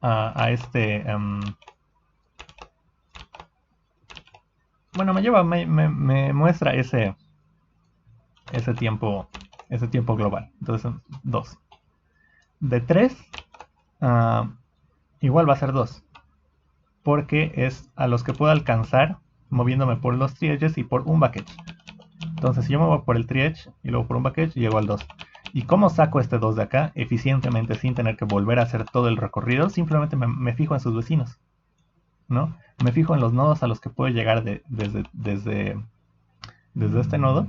a este... bueno, me muestra ese tiempo global. Entonces, 2. De 3, igual va a ser 2. Porque es a los que puedo alcanzar moviéndome por los tree edges y por un back edge. Entonces, si yo me voy por el tree edge y luego por un back edge, llego al 2. ¿Y cómo saco este 2 de acá eficientemente sin tener que volver a hacer todo el recorrido? Simplemente me fijo en sus vecinos, ¿no? Me fijo en los nodos a los que puedo llegar desde este nodo.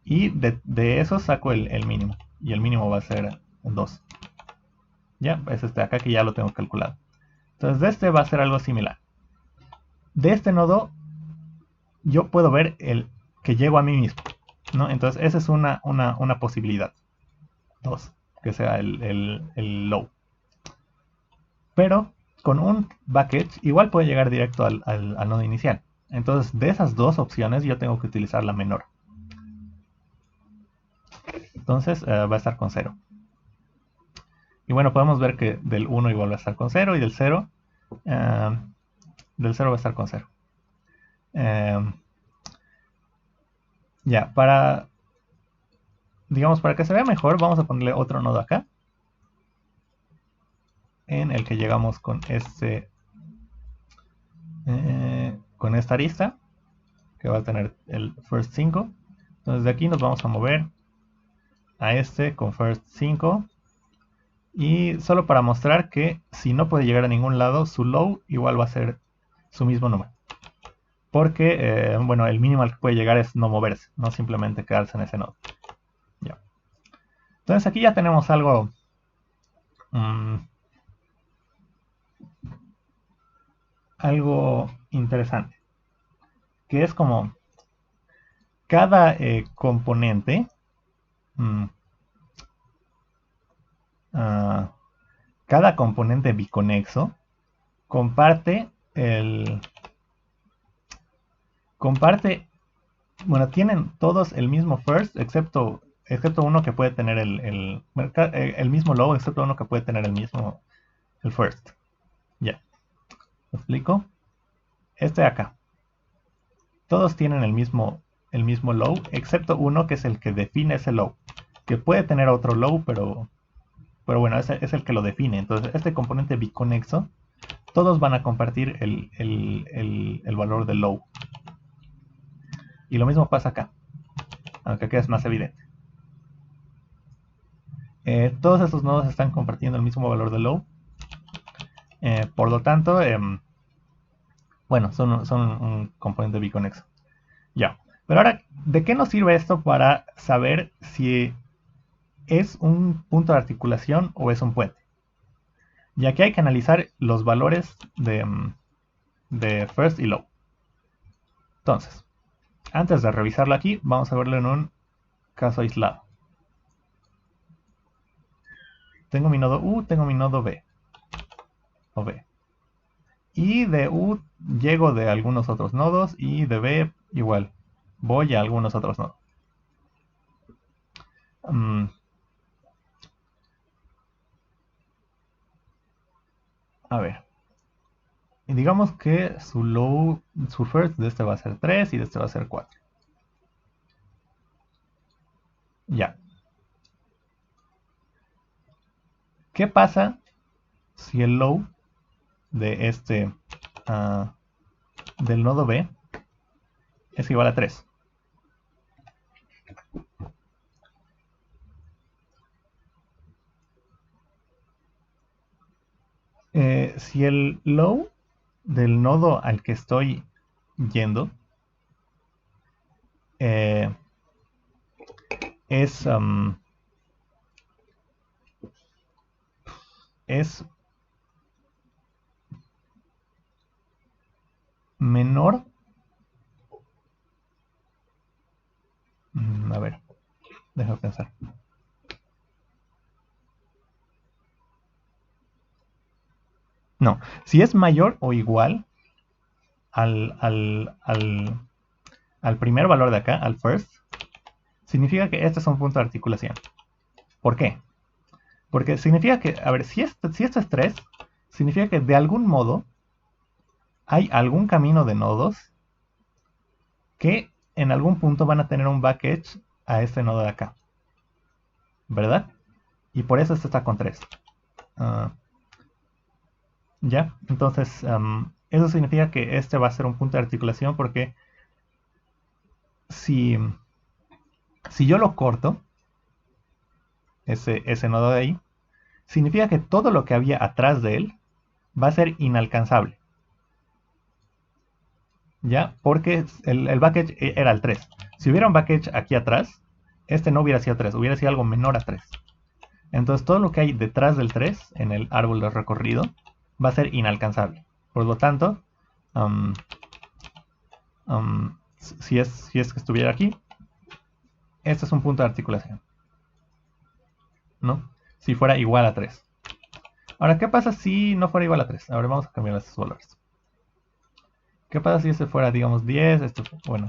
Y de eso saco el mínimo. Y el mínimo va a ser 2. Ya, es este de acá que ya lo tengo calculado. Entonces de este va a ser algo similar. De este nodo yo puedo ver el que llego a mí mismo, ¿no? Entonces esa es una posibilidad. 2, que sea el low. Pero con un back edge igual puede llegar directo al nodo inicial. Entonces de esas dos opciones yo tengo que utilizar la menor. Entonces va a estar con 0. Y bueno, podemos ver que del 1 igual va a estar con 0 y del 0 va a estar con 0. Ya, digamos, para que se vea mejor, vamos a ponerle otro nodo acá. En el que llegamos con con esta arista, que va a tener el first 5. Entonces de aquí nos vamos a mover a este con first 5. Y solo para mostrar que si no puede llegar a ningún lado, su low igual va a ser su mismo número. Porque, bueno, el mínimo al que puede llegar es no moverse, no simplemente quedarse en ese nodo. Ya. Entonces aquí ya tenemos algo interesante, que es como cada componente cada componente biconexo comparte bueno, tienen todos el mismo first, excepto uno que puede tener el mismo low, excepto uno que puede tener el first. Ya, ¿lo explico? Este de acá. Todos tienen el mismo low, excepto uno que es el que define ese low. Que puede tener otro low, pero bueno, es el que lo define. Entonces, este componente biconexo, todos van a compartir el valor del low. Y lo mismo pasa acá, aunque acá es más evidente. Todos estos nodos están compartiendo el mismo valor del low. Por lo tanto, bueno, son un componente biconexo. Ya. Pero ahora, ¿de qué nos sirve esto para saber si es un punto de articulación o es un puente? Ya que hay que analizar los valores de first y low. Entonces, antes de revisarlo aquí, vamos a verlo en un caso aislado. Tengo mi nodo U, tengo mi nodo B. O B. Y de U llego de algunos otros nodos y de B igual. Voy a algunos otros nodos. A ver. Y digamos que su first de este va a ser 3 y de este va a ser 4. Ya. ¿Qué pasa si el low de del nodo B es igual a 3? Si el low del nodo al que estoy yendo es menor. A ver, déjame pensar. No, si es mayor o igual al primer valor de acá, al first, significa que este es un punto de articulación. ¿Por qué? Porque significa que, a ver, si esto es 3, significa que de algún modo hay algún camino de nodos que en algún punto van a tener un back edge a este nodo de acá. ¿Verdad? Y por eso este está con 3. ¿Ya? Entonces, eso significa que este va a ser un punto de articulación porque si yo lo corto, ese nodo de ahí, significa que todo lo que había atrás de él va a ser inalcanzable. ¿Ya? Porque el back edge era el 3. Si hubiera un back edge aquí atrás, este no hubiera sido 3, hubiera sido algo menor a 3. Entonces todo lo que hay detrás del 3 en el árbol de recorrido va a ser inalcanzable. Por lo tanto, si es que estuviera aquí, este es un punto de articulación, ¿no? Si fuera igual a 3. Ahora, ¿qué pasa si no fuera igual a 3? Ahora vamos a cambiar estos valores. ¿Qué pasa si este fuera, digamos, 10? Bueno,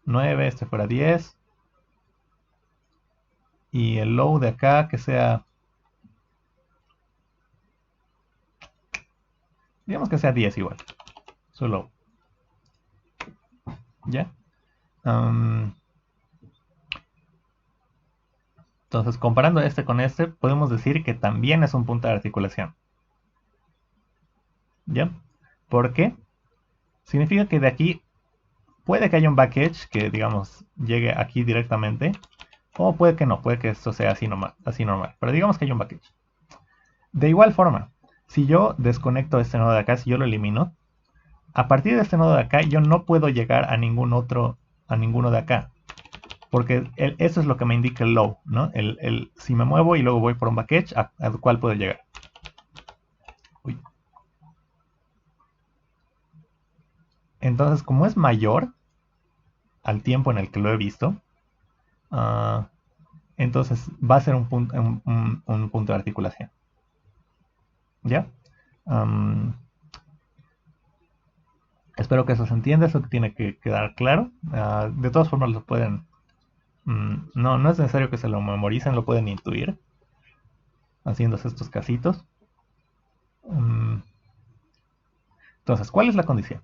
9, este fuera 10. Y el low de acá que sea, digamos que sea 10 igual. Su low. ¿Ya? Entonces, comparando este con este, podemos decir que también es un punto de articulación. ¿Ya? ¿Por qué? Significa que de aquí puede que haya un back edge que, digamos, llegue aquí directamente. O puede que no, puede que esto sea así normal. Pero digamos que hay un back edge. De igual forma, si yo desconecto este nodo de acá, si yo lo elimino, a partir de este nodo de acá yo no puedo llegar a ninguno de acá. Porque eso es lo que me indica el low, ¿no? Si me muevo y luego voy por un back edge, ¿a cuál puedo llegar? Uy. Entonces, como es mayor al tiempo en el que lo he visto, entonces va a ser un punto de articulación. ¿Ya? Espero que eso se entienda, eso tiene que quedar claro. De todas formas lo pueden... no es necesario que se lo memoricen, lo pueden intuir haciéndose estos casitos. Entonces, ¿cuál es la condición?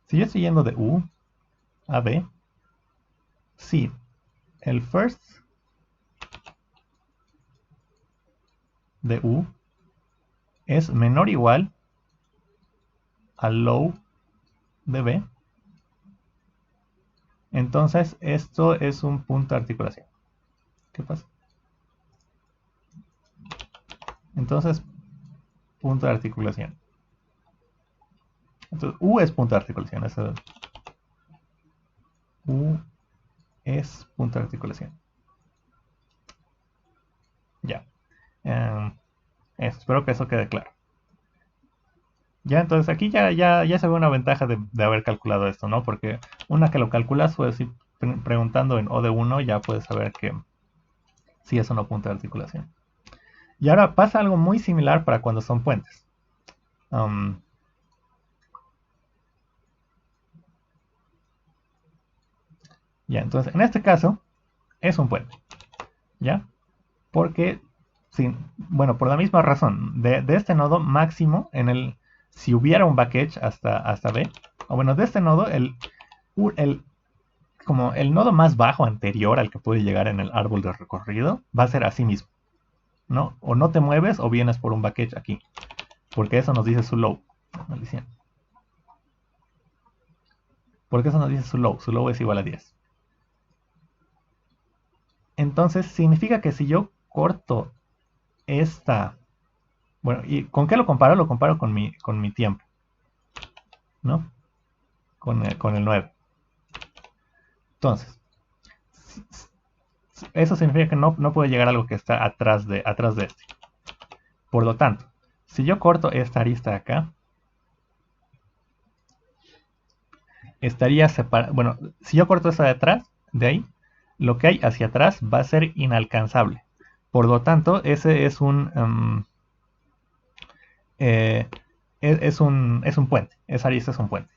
Si yo estoy yendo de U a B, si el first de U es menor o igual al low de B, entonces esto es un punto de articulación. ¿Qué pasa? Entonces, punto de articulación. Entonces, U es punto de articulación. Eso, U es punto de articulación. Ya. Espero que eso quede claro. Ya, entonces aquí ya se ve una ventaja de haber calculado esto, ¿no? Porque una que lo calculas, puedes ir preguntando en O de 1, ya puedes saber que sí es o no punto de articulación. Y ahora pasa algo muy similar para cuando son puentes. Ya, entonces en este caso es un puente, ¿ya? Porque, sí, bueno, por la misma razón, de este nodo máximo, si hubiera un back edge hasta B, o bueno, de este nodo, como el nodo más bajo anterior al que puede llegar en el árbol de recorrido, va a ser así mismo, ¿no? O no te mueves o vienes por un back edge aquí, porque eso nos dice su low. Maldición. Porque eso nos dice su low es igual a 10. Entonces significa que si yo corto esta... Bueno, ¿y con qué lo comparo? Lo comparo con mi tiempo, ¿no? Con el 9. Entonces, eso significa que no puede llegar a algo que está atrás de este. Por lo tanto, si yo corto esta arista de acá, estaría separado. Bueno, si yo corto esta de atrás, de ahí, lo que hay hacia atrás va a ser inalcanzable. Por lo tanto, ese es es un puente. Esa arista es un puente.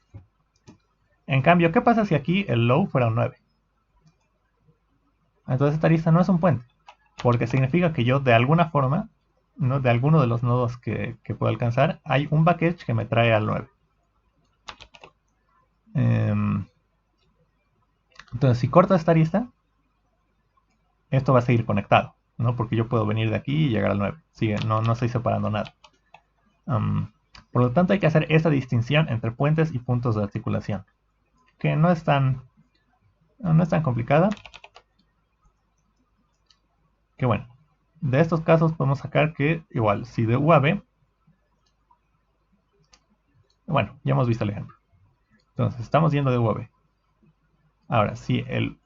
En cambio, ¿qué pasa si aquí el low fuera un 9? Entonces esta arista no es un puente, porque significa que yo de alguna forma, ¿no? De alguno de los nodos que puedo alcanzar, hay un back edge que me trae al 9. Entonces si corto esta arista, esto va a seguir conectado, ¿no? Porque yo puedo venir de aquí y llegar al 9. Sigue, no estoy separando nada. Por lo tanto hay que hacer esa distinción entre puentes y puntos de articulación, que no es tan complicada. Que bueno, de estos casos podemos sacar que igual, si de U a B, bueno, ya hemos visto el ejemplo. Entonces, estamos yendo de U a B. Ahora, si el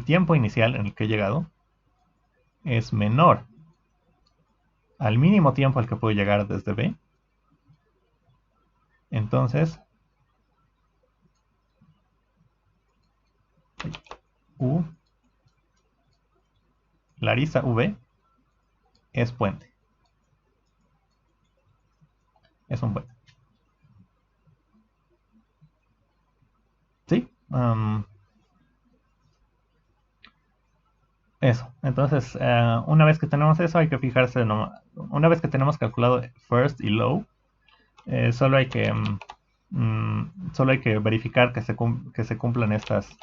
tiempo inicial en el que he llegado es menor al mínimo tiempo al que puedo llegar desde B, entonces U, la arista V, es puente. Es un puente. ¿Sí? Eso. Entonces, una vez que tenemos eso, hay que fijarse, una vez que tenemos calculado first y low, solo hay que verificar que se cumplan estas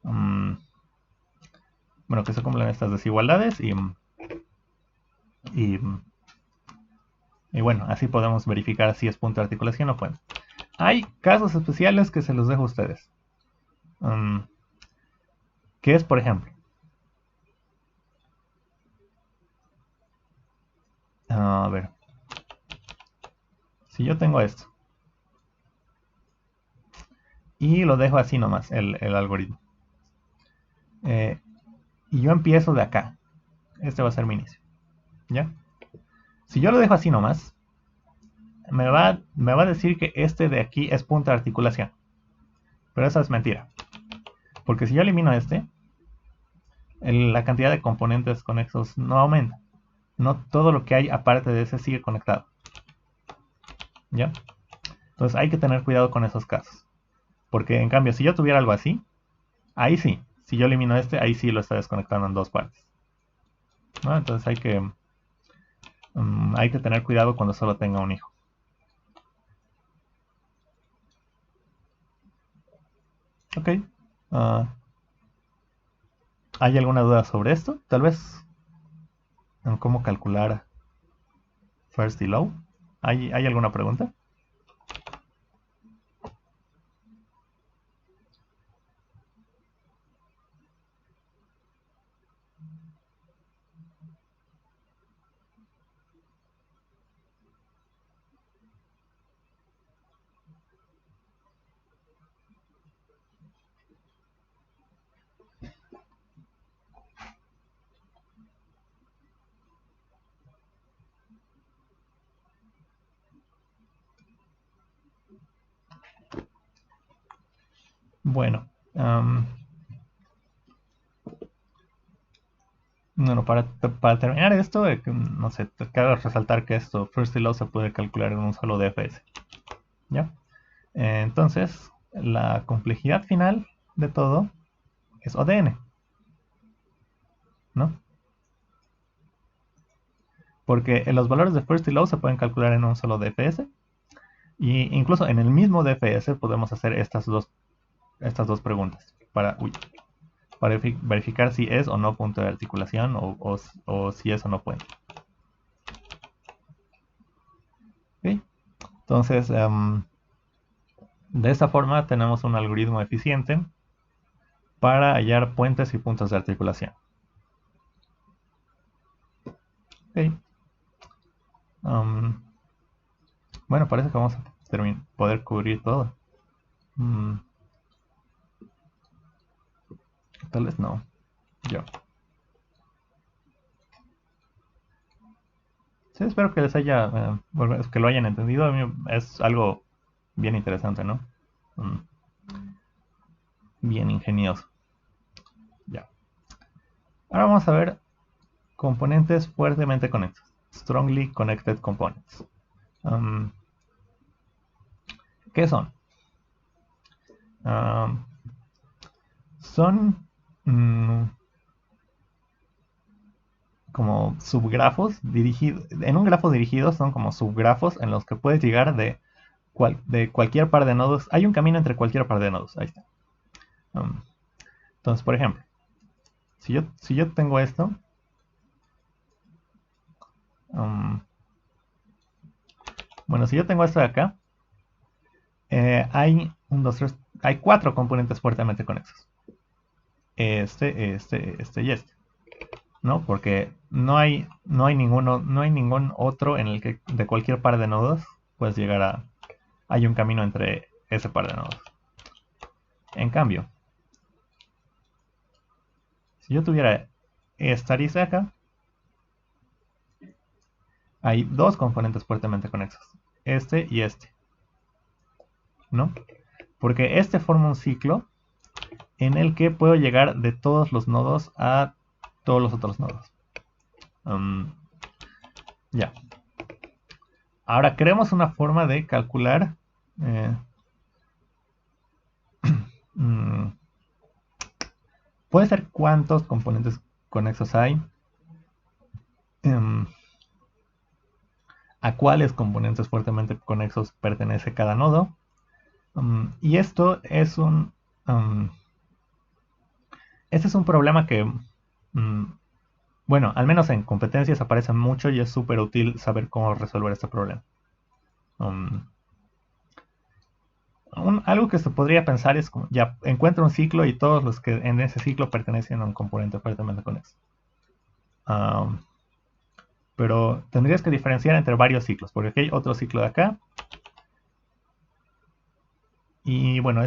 bueno, que se cumplan estas desigualdades y, y bueno, así podemos verificar si es punto de articulación o puente. Hay casos especiales que se los dejo a ustedes. Que es, por ejemplo, a ver, si yo tengo esto y lo dejo así nomás, el algoritmo, y yo empiezo de acá, este va a ser mi inicio, ¿ya? Si yo lo dejo así nomás, me va a decir que este de aquí es punto de articulación, pero eso es mentira, porque si yo elimino este, la cantidad de componentes conexos no aumenta. No todo lo que hay aparte de ese sigue conectado. ¿Ya? Entonces hay que tener cuidado con esos casos. Porque en cambio, si yo tuviera algo así, ahí sí. Si yo elimino este, ahí sí lo está desconectando en dos partes, ¿no? Entonces hay que tener cuidado cuando solo tenga un hijo. Ok. Ah, ¿hay alguna duda sobre esto? Tal vez en cómo calcular first y low. ¿Hay alguna pregunta? Bueno, bueno, para terminar esto, no sé, te cabe resaltar que esto, first y low, se puede calcular en un solo DFS. ¿Ya? Entonces, la complejidad final de todo es ODN, ¿no? Porque los valores de first y low se pueden calcular en un solo DFS. Y incluso en el mismo DFS podemos hacer estas dos preguntas para verificar si es o no punto de articulación o si es o no puente. ¿Okay? Entonces, de esta forma tenemos un algoritmo eficiente para hallar puentes y puntos de articulación. Okay. Bueno, parece que vamos a poder cubrir todo. Tal vez no. Yo. Sí, espero que les haya, que lo hayan entendido. A mí es algo bien interesante, ¿no? Bien ingenioso. Ya. Ahora vamos a ver componentes fuertemente conectados. Strongly connected components. ¿Qué son? Son como subgrafos dirigidos. En un grafo dirigido son como subgrafos en los que puedes llegar de cualquier par de nodos. Hay un camino entre cualquier par de nodos. Ahí está. Entonces, por ejemplo, si yo tengo esto, bueno, si yo tengo esto de acá, hay hay 4 componentes fuertemente conexos. Este y este. ¿No? Porque no hay ningún otro en el que de cualquier par de nodos puedes llegar a. Hay un camino entre ese par de nodos. En cambio, si yo tuviera esta arista acá, hay 2 componentes fuertemente conexos. Este y este. ¿No? Porque este forma un ciclo en el que puedo llegar de todos los nodos a todos los otros nodos. Ya. Ahora creemos una forma de calcular puede ser cuántos componentes conexos hay, a cuáles componentes fuertemente conexos pertenece cada nodo. Y esto es este es un problema que, bueno, al menos en competencias aparece mucho y es súper útil saber cómo resolver este problema. Algo que se podría pensar es como, ya encuentro un ciclo y todos los que en ese ciclo pertenecen a un componente fuertemente conexo. Pero tendrías que diferenciar entre varios ciclos, porque aquí hay otro ciclo de acá. Y bueno,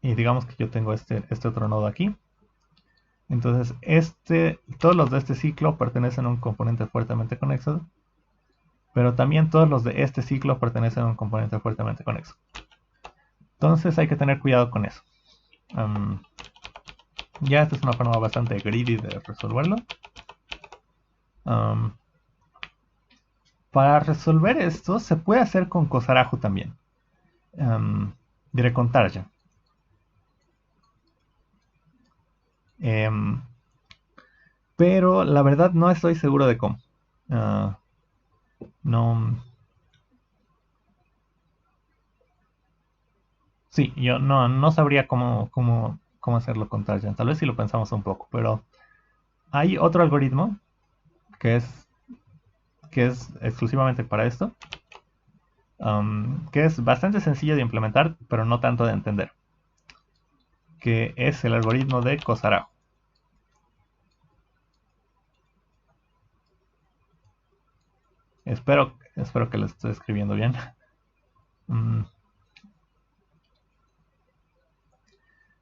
y digamos que yo tengo este otro nodo aquí. Entonces, todos los de este ciclo pertenecen a un componente fuertemente conexo, pero también todos los de este ciclo pertenecen a un componente fuertemente conexo. Entonces hay que tener cuidado con eso. Ya esta es una forma bastante greedy de resolverlo. Para resolver esto se puede hacer con Cosarajo también. Diré con Tarja. Pero la verdad no estoy seguro de cómo. No. Sí, yo no sabría cómo hacerlo con Tarja. Tal vez si lo pensamos un poco, pero hay otro algoritmo que es exclusivamente para esto, que es bastante sencillo de implementar, pero no tanto de entender, que es el algoritmo de Cosarajo. Espero que lo esté escribiendo bien.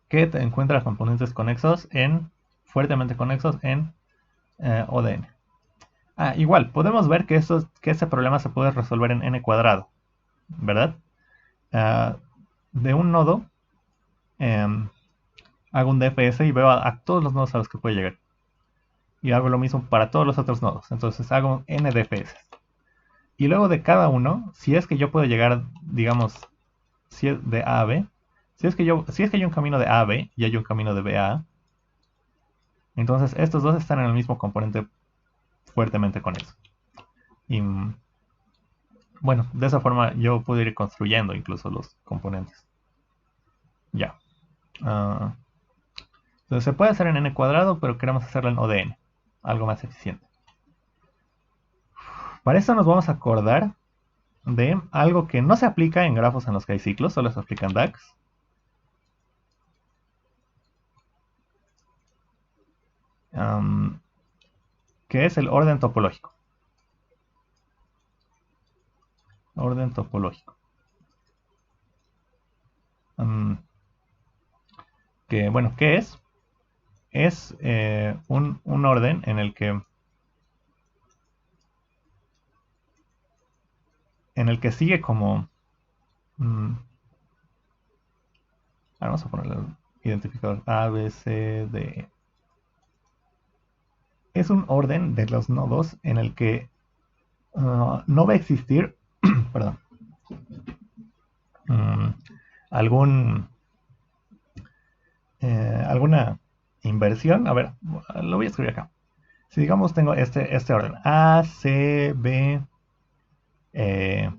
Que te encuentra componentes fuertemente conexos en ODN. Igual, podemos ver que ese problema se puede resolver en n cuadrado, ¿verdad? De un nodo, hago un DFS y veo a todos los nodos a los que puede llegar. Y hago lo mismo para todos los otros nodos. Entonces hago n DFS. Y luego de cada uno, si es que yo puedo llegar, digamos, si es de A a B, si es que hay un camino de A a B y hay un camino de B a A, entonces estos dos están en el mismo componente fuertemente conexo. Y bueno, de esa forma yo puedo ir construyendo incluso los componentes. Ya. Entonces se puede hacer en n cuadrado, pero queremos hacerlo en ODN, algo más eficiente. Para esto nos vamos a acordar de algo que no se aplica en grafos en los que hay ciclos, solo se aplica en DAX. Que es el orden topológico. Orden topológico. Que bueno, ¿qué es? Es un orden en el sigue como vamos a ponerle el identificador A, B, C, D. Es un orden de los nodos en el que no va a existir perdón, alguna inversión. A ver, lo voy a escribir acá. Si digamos tengo este orden, A, C, B, E,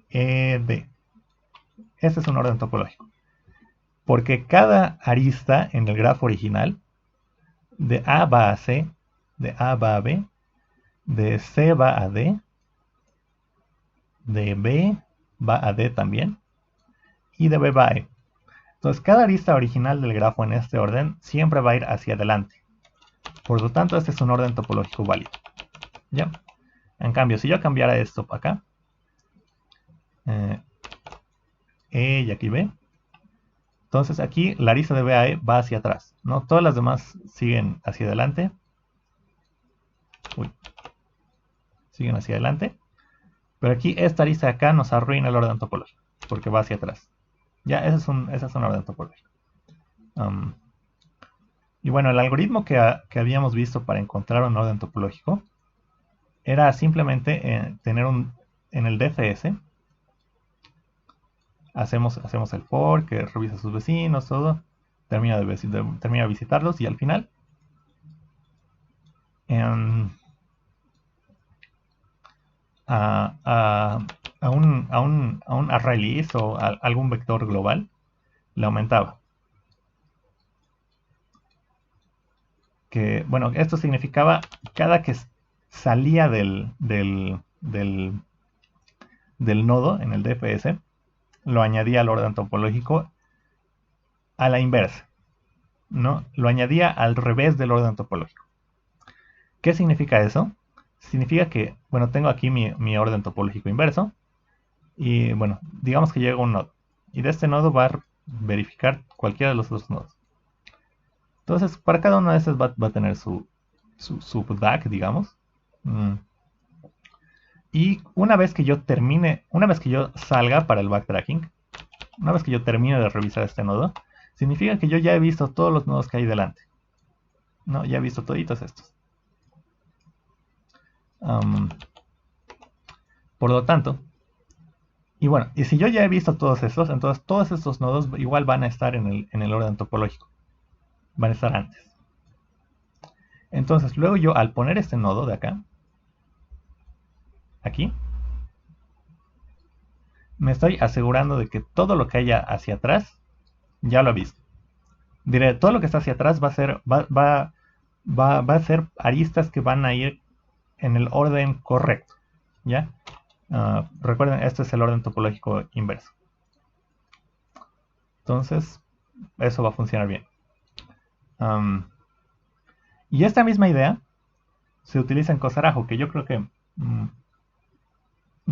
D. Este es un orden topológico. Porque cada arista en el grafo original, de A va a C, de A va a B, de C va a D, de B va a D también, y de B va a E. Entonces, cada arista original del grafo en este orden siempre va a ir hacia adelante. Por lo tanto, este es un orden topológico válido. ¿Ya? En cambio, si yo cambiara esto para acá, E y aquí B, entonces aquí la arista de B a E va hacia atrás, ¿no? Todas las demás siguen hacia adelante. Siguen hacia adelante. Pero aquí esta arista de acá nos arruina el orden topológico, porque va hacia atrás. Ya, ese es un orden topológico. Y bueno, el algoritmo que habíamos visto para encontrar un orden topológico era simplemente tener en el DFS, hacemos el for, que revisa a sus vecinos, todo, termina de visitarlos y al final a un array list o a algún vector global le aumentaba. Que, bueno, esto significaba cada que salía del nodo en el DFS, lo añadía al orden topológico a la inversa, ¿no? Lo añadía al revés del orden topológico. ¿Qué significa eso? Significa que, bueno, tengo aquí mi orden topológico inverso y, bueno, digamos que llega un nodo y de este nodo va a verificar cualquiera de los otros nodos. Entonces, para cada uno de estos va a tener su DAC, digamos. Y una vez que yo salga para el backtracking, una vez que yo termine de revisar este nodo, significa que yo ya he visto todos los nodos que hay delante. ¿No? Ya he visto toditos estos. Por lo tanto, y bueno, y si yo ya he visto todos estos, entonces todos estos nodos igual van a estar en el orden topológico. Van a estar antes. Entonces, luego yo al poner este nodo de acá, aquí, me estoy asegurando de que todo lo que haya hacia atrás ya lo he visto. Diré, todo lo que está hacia atrás va a ser aristas que van a ir en el orden correcto. ¿Ya? Recuerden, este es el orden topológico inverso. Entonces, eso va a funcionar bien. Y esta misma idea se utiliza en Cosarajo, que yo creo que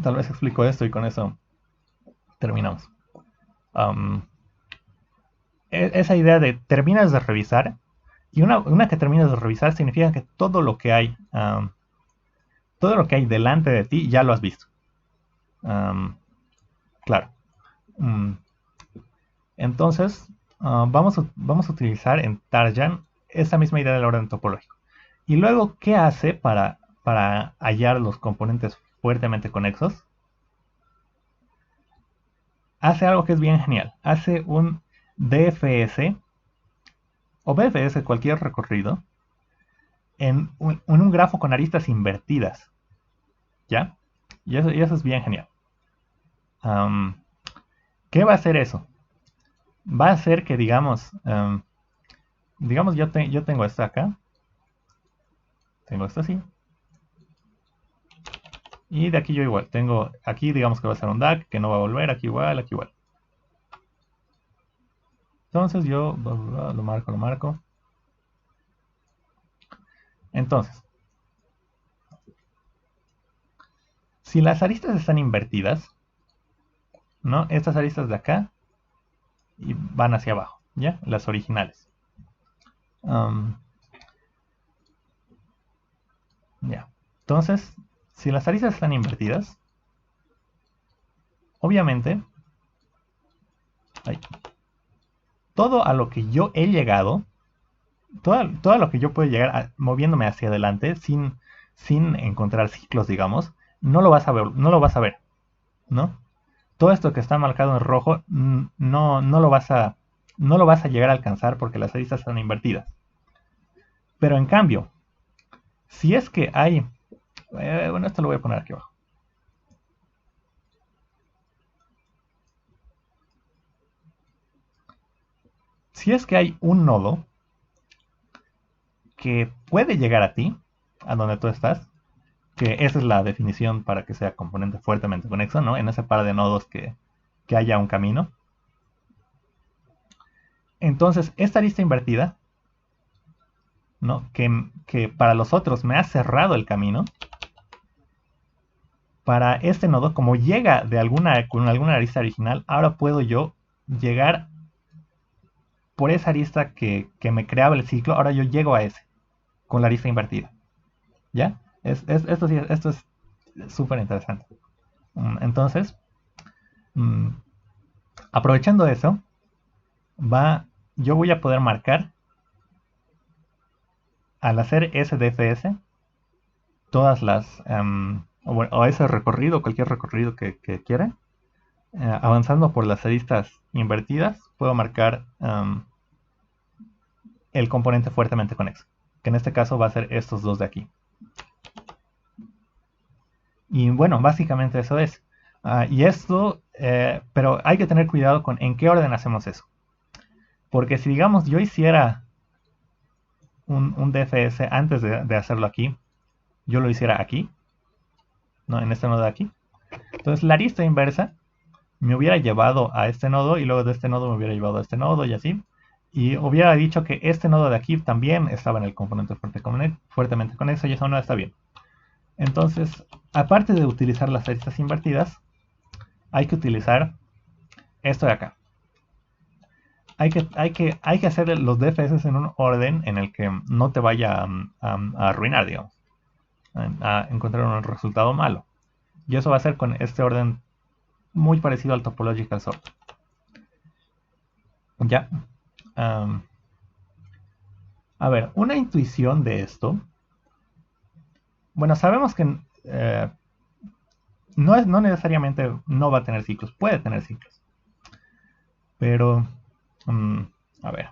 tal vez explico esto y con eso terminamos. Esa idea de terminas de revisar, y una que terminas de revisar significa que todo lo que hay delante de ti ya lo has visto. Claro. Entonces, vamos a utilizar en Tarjan esa misma idea del orden topológico. Y luego, ¿qué hace para hallar los componentes fuertemente conexos? Hace algo que es bien genial. Hace un DFS o BFS, cualquier recorrido, en un grafo con aristas invertidas. ¿Ya? Y eso es bien genial. ¿Qué va a hacer eso? Va a hacer que, digamos, yo tengo esto acá. Tengo esto así. Y de aquí yo igual. Tengo aquí, digamos que va a ser un DAC, que no va a volver. Aquí igual, aquí igual. Entonces yo lo marco. Entonces, si las aristas están invertidas, ¿no? Estas aristas de acá y van hacia abajo, ¿ya? Las originales. Ya. Entonces, si las aristas están invertidas, obviamente, todo a lo que yo he llegado, todo a lo que yo puedo llegar moviéndome hacia adelante sin encontrar ciclos, digamos, no lo vas a ver, ¿no? Todo esto que está marcado en rojo no lo vas a llegar a alcanzar porque las aristas están invertidas. Pero en cambio, si es que hay, bueno, esto lo voy a poner aquí abajo. Si es que hay un nodo que puede llegar a ti, a donde tú estás, que esa es la definición para que sea componente fuertemente conexo, ¿no? En ese par de nodos que haya un camino. Entonces, esta arista invertida, ¿no? Que para los otros me ha cerrado el camino, para este nodo, como llega con alguna arista original, ahora puedo yo llegar por esa arista que me creaba el ciclo, ahora yo llego a ese, con la arista invertida. ¿Ya? Esto es súper interesante. Entonces, aprovechando eso, yo voy a poder marcar, al hacer SDFS, todas las, o ese recorrido, cualquier recorrido que quiera, avanzando por las aristas invertidas, puedo marcar el componente fuertemente conexo, que en este caso va a ser estos dos de aquí. Y bueno, básicamente eso es. Y esto, pero hay que tener cuidado con en qué orden hacemos eso. Porque si digamos yo hiciera un DFS antes de hacerlo aquí, yo lo hiciera aquí, ¿no? En este nodo de aquí. Entonces la arista inversa me hubiera llevado a este nodo y luego de este nodo me hubiera llevado a este nodo y así. Y hubiera dicho que este nodo de aquí también estaba en el componente fuertemente conexo y eso no está bien. Entonces, aparte de utilizar las aristas invertidas, hay que utilizar esto de acá. Hay que hacer los DFS en un orden en el que no te vaya a arruinar, digamos, a encontrar un resultado malo. Y eso va a ser con este orden muy parecido al topological sort. Ya. A ver, una intuición de esto. Bueno, sabemos que no necesariamente no va a tener ciclos, puede tener ciclos. Pero, a ver.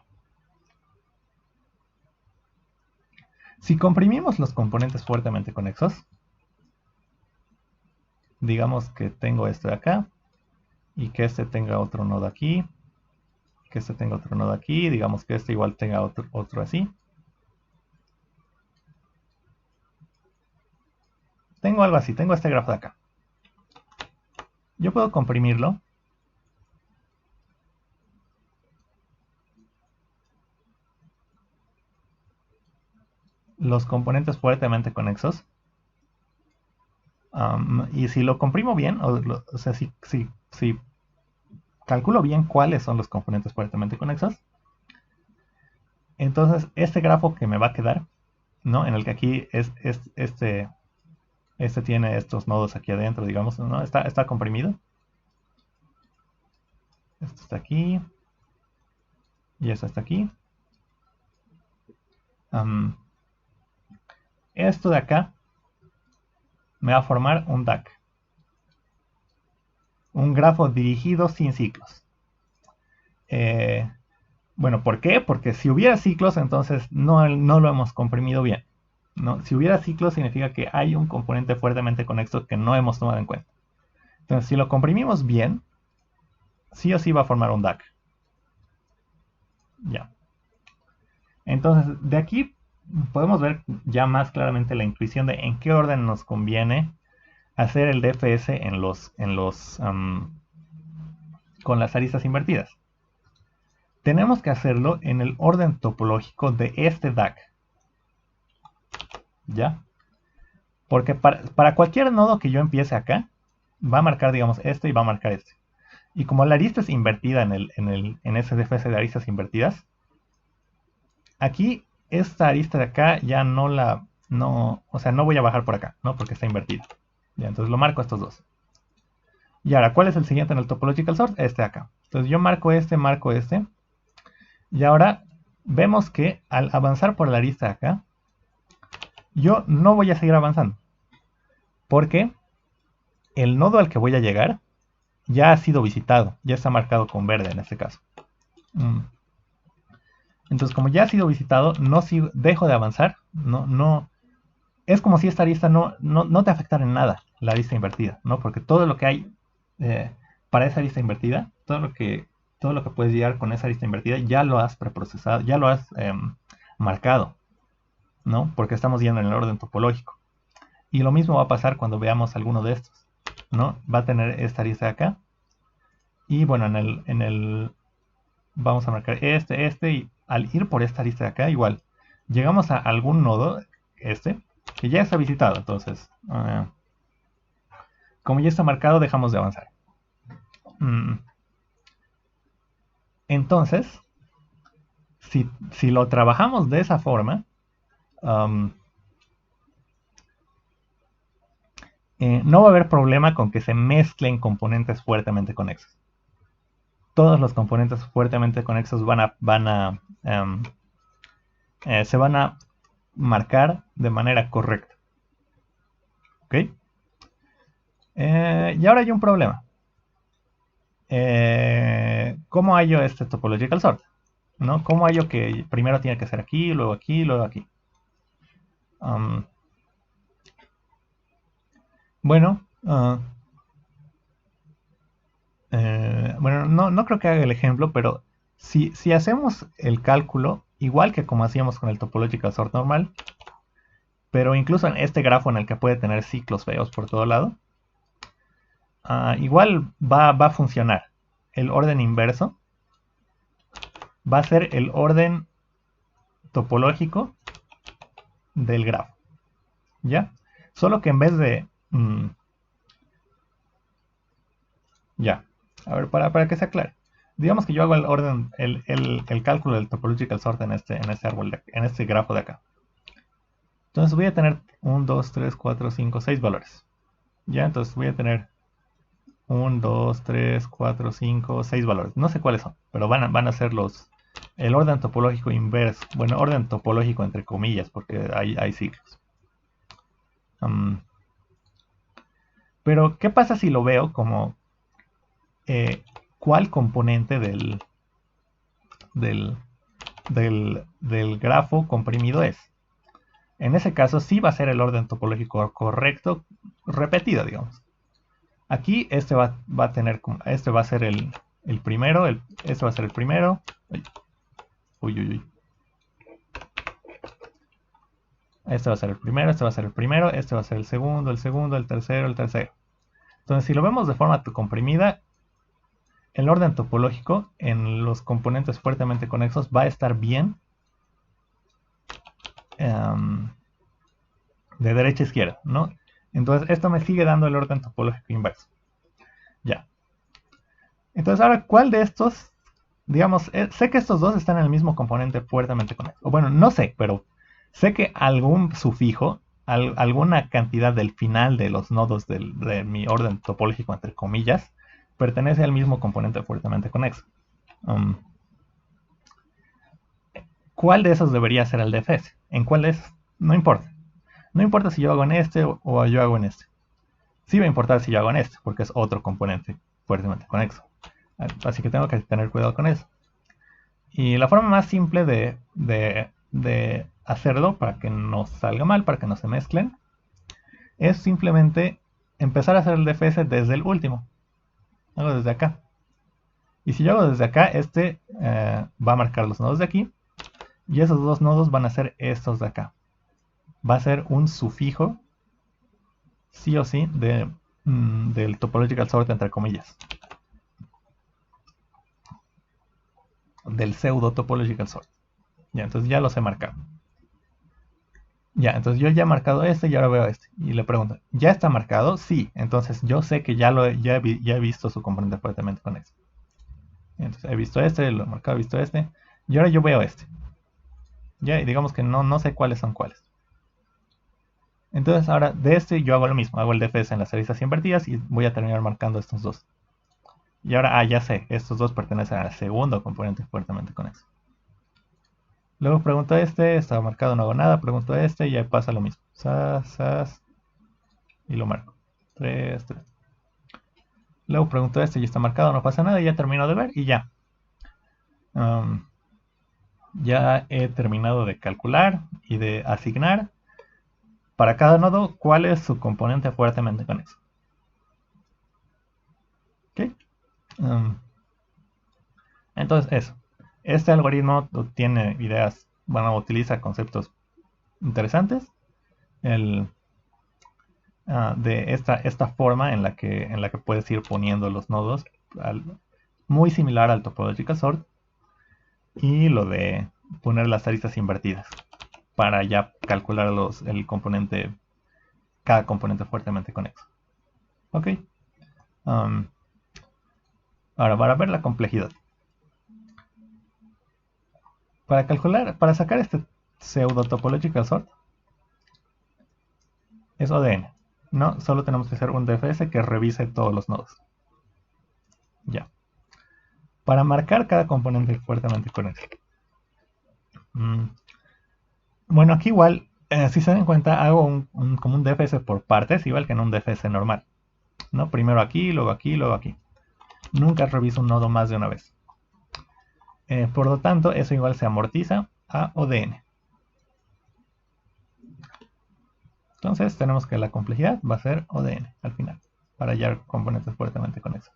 Si comprimimos los componentes fuertemente conexos, digamos que tengo este de acá, y que este tenga otro nodo aquí, que este tenga otro nodo aquí, digamos que este igual tenga otro así. Tengo algo así, tengo este grafo de acá. Yo puedo comprimirlo. Los componentes fuertemente conexos. Y si lo comprimo bien, o sea, si calculo bien cuáles son los componentes fuertemente conexos, entonces este grafo que me va a quedar, ¿no? En el que aquí este tiene estos nodos aquí adentro, digamos, ¿no? Está comprimido. Esto está aquí. Y esto está aquí. Esto de acá me va a formar un DAC. Un grafo dirigido sin ciclos. Bueno, ¿por qué? Porque si hubiera ciclos, entonces no lo hemos comprimido bien, ¿no? Si hubiera ciclos, significa que hay un componente fuertemente conexo que no hemos tomado en cuenta. Entonces, si lo comprimimos bien, sí o sí va a formar un DAC. Ya. Entonces, de aquí podemos ver ya más claramente la intuición de en qué orden nos conviene hacer el DFS con las aristas invertidas. Tenemos que hacerlo en el orden topológico de este DAC. ¿Ya? Porque para cualquier nodo que yo empiece acá, va a marcar, digamos, este y va a marcar este. Y como la arista es invertida en ese DFS de aristas invertidas, aquí esta arista de acá ya o sea, no voy a bajar por acá, ¿no? Porque está invertida. Ya, entonces lo marco estos dos. Y ahora, ¿cuál es el siguiente en el topological sort? Este de acá. Entonces yo marco este. Y ahora vemos que al avanzar por la arista de acá, yo no voy a seguir avanzando. Porque el nodo al que voy a llegar ya ha sido visitado. Ya está marcado con verde en este caso. Entonces, como ya ha sido visitado, dejo de avanzar. Es como si esta arista no te afectara en nada, la arista invertida, ¿no? Porque todo lo que hay para esa arista invertida, todo lo que puedes llegar con esa arista invertida, ya lo has preprocesado, ya lo has marcado, ¿no? Porque estamos yendo en el orden topológico. Y lo mismo va a pasar cuando veamos alguno de estos, ¿no? Va a tener esta arista de acá. Y bueno, vamos a marcar este, y al ir por esta arista de acá, igual, llegamos a algún nodo, que ya está visitado, entonces, como ya está marcado, dejamos de avanzar. Entonces, si lo trabajamos de esa forma, no va a haber problema con que se mezclen componentes fuertemente conexos. Todos los componentes fuertemente conexos se van a marcar de manera correcta. ¿Ok? Y ahora hay un problema. ¿Cómo hallo este topological sort? ¿No? ¿Cómo hallo que primero tiene que ser aquí, luego aquí, luego aquí? Bueno, bueno, no creo que haga el ejemplo, pero si hacemos el cálculo, igual que como hacíamos con el topological sort normal, pero incluso en este grafo en el que puede tener ciclos feos por todo lado, igual va a funcionar. El orden inverso va a ser el orden topológico del grafo. ¿Ya? Solo que en vez de... ya. A ver, para que se aclare. Digamos que yo hago el orden, el cálculo del topological sort en este árbol, en este grafo de acá. Entonces voy a tener 1, 2, 3, 4, 5, 6 valores. Ya, entonces voy a tener 1, 2, 3, 4, 5, 6 valores. No sé cuáles son, pero van a ser el orden topológico inverso. Bueno, orden topológico entre comillas, porque hay ciclos. Pero, ¿qué pasa si lo veo como cuál componente del, del grafo comprimido es? En ese caso sí va a ser el orden topológico correcto repetido, digamos. Aquí este va a tener, este va a ser el primero, este va a ser el primero. Uy, uy, uy. Este va a ser el primero, este va a ser el primero, este va a ser el segundo, el tercero, el tercero. Entonces, si lo vemos de forma comprimida, el orden topológico en los componentes fuertemente conexos va a estar bien de derecha a izquierda, ¿no? Entonces, esto me sigue dando el orden topológico inverso. Ya. Entonces, ahora, ¿cuál de estos, digamos, sé que estos dos están en el mismo componente fuertemente conexo? O bueno, no sé, pero sé que algún sufijo, alguna cantidad del final de los nodos de mi orden topológico, entre comillas, pertenece al mismo componente fuertemente conexo. ¿Cuál de esos debería ser el DFS? ¿En cuál es? No importa. No importa si yo hago en este o yo hago en este. Sí va a importar si yo hago en este, porque es otro componente fuertemente conexo. Así que tengo que tener cuidado con eso. Y la forma más simple de hacerlo para que no salga mal, para que no se mezclen, es simplemente empezar a hacer el DFS desde el último. Hago desde acá. Y si yo hago desde acá, este va a marcar los nodos de aquí. Y esos dos nodos van a ser estos de acá. Va a ser un sufijo, sí o sí, del topological sort, entre comillas. Del pseudo topological sort. Ya, entonces ya los he marcado. Ya, entonces yo ya he marcado este y ahora veo este. Y le pregunto, ¿ya está marcado? Sí. Entonces yo sé que ya he visto su componente fuertemente conexo. Entonces he visto este, lo he marcado, he visto este. Y ahora yo veo este. Ya, y digamos que no sé cuáles son cuáles. Entonces ahora de este yo hago lo mismo. Hago el DFS en las aristas invertidas y voy a terminar marcando estos dos. Y ahora, ya sé, estos dos pertenecen al segundo componente fuertemente conexo. Luego pregunto este, estaba marcado, no hago nada, pregunto este y ya pasa lo mismo. Sas, y lo marco. 3, 3. Luego pregunto este, ya está marcado, no pasa nada, y ya termino de ver y ya. Ya he terminado de calcular y de asignar para cada nodo cuál es su componente fuertemente conexo. ¿Ok? Entonces eso. Este algoritmo tiene ideas, bueno, utiliza conceptos interesantes. De esta forma en la que puedes ir poniendo los nodos, muy similar al topological sort, y lo de poner las aristas invertidas para ya calcular cada componente fuertemente conexo. Ok. Ahora, para ver la complejidad. Para sacar este pseudo topological sort, es ODN. No, solo tenemos que hacer un DFS que revise todos los nodos. Ya. Para marcar cada componente fuertemente conexo. Bueno, aquí igual, si se dan cuenta, hago como un DFS por partes, igual que en un DFS normal. ¿No? Primero aquí, luego aquí, luego aquí. Nunca reviso un nodo más de una vez. Por lo tanto, eso igual se amortiza a ODN. Entonces tenemos que la complejidad va a ser ODN al final, para hallar componentes fuertemente conexos.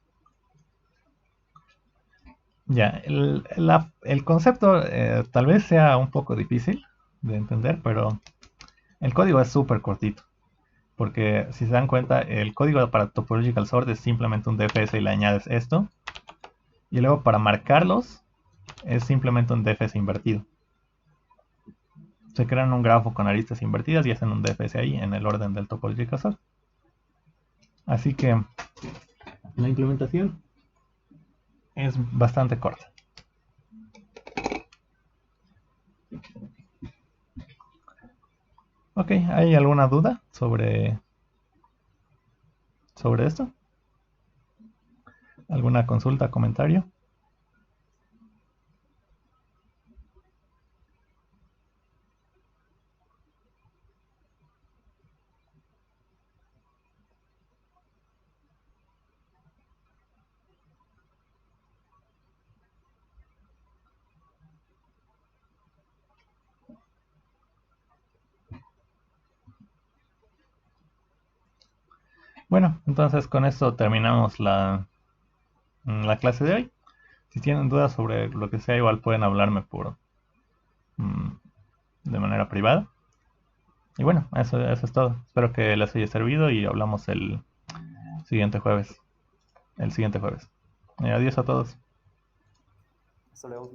Ya, el concepto tal vez sea un poco difícil de entender, pero el código es súper cortito. Porque si se dan cuenta, el código para topological sort es simplemente un DFS y le añades esto. Y luego para marcarlos es simplemente un DFS invertido. Se crean un grafo con aristas invertidas y hacen un DFS ahí en el orden del topological sort. Así que la implementación es bastante corta. Ok, ¿hay alguna duda sobre esto? ¿Alguna consulta, comentario? Bueno, entonces con esto terminamos la clase de hoy. Si tienen dudas sobre lo que sea, igual pueden hablarme mm, de manera privada. Y bueno, eso es todo. Espero que les haya servido y hablamos siguiente jueves. El siguiente jueves. Adiós a todos. Hasta luego.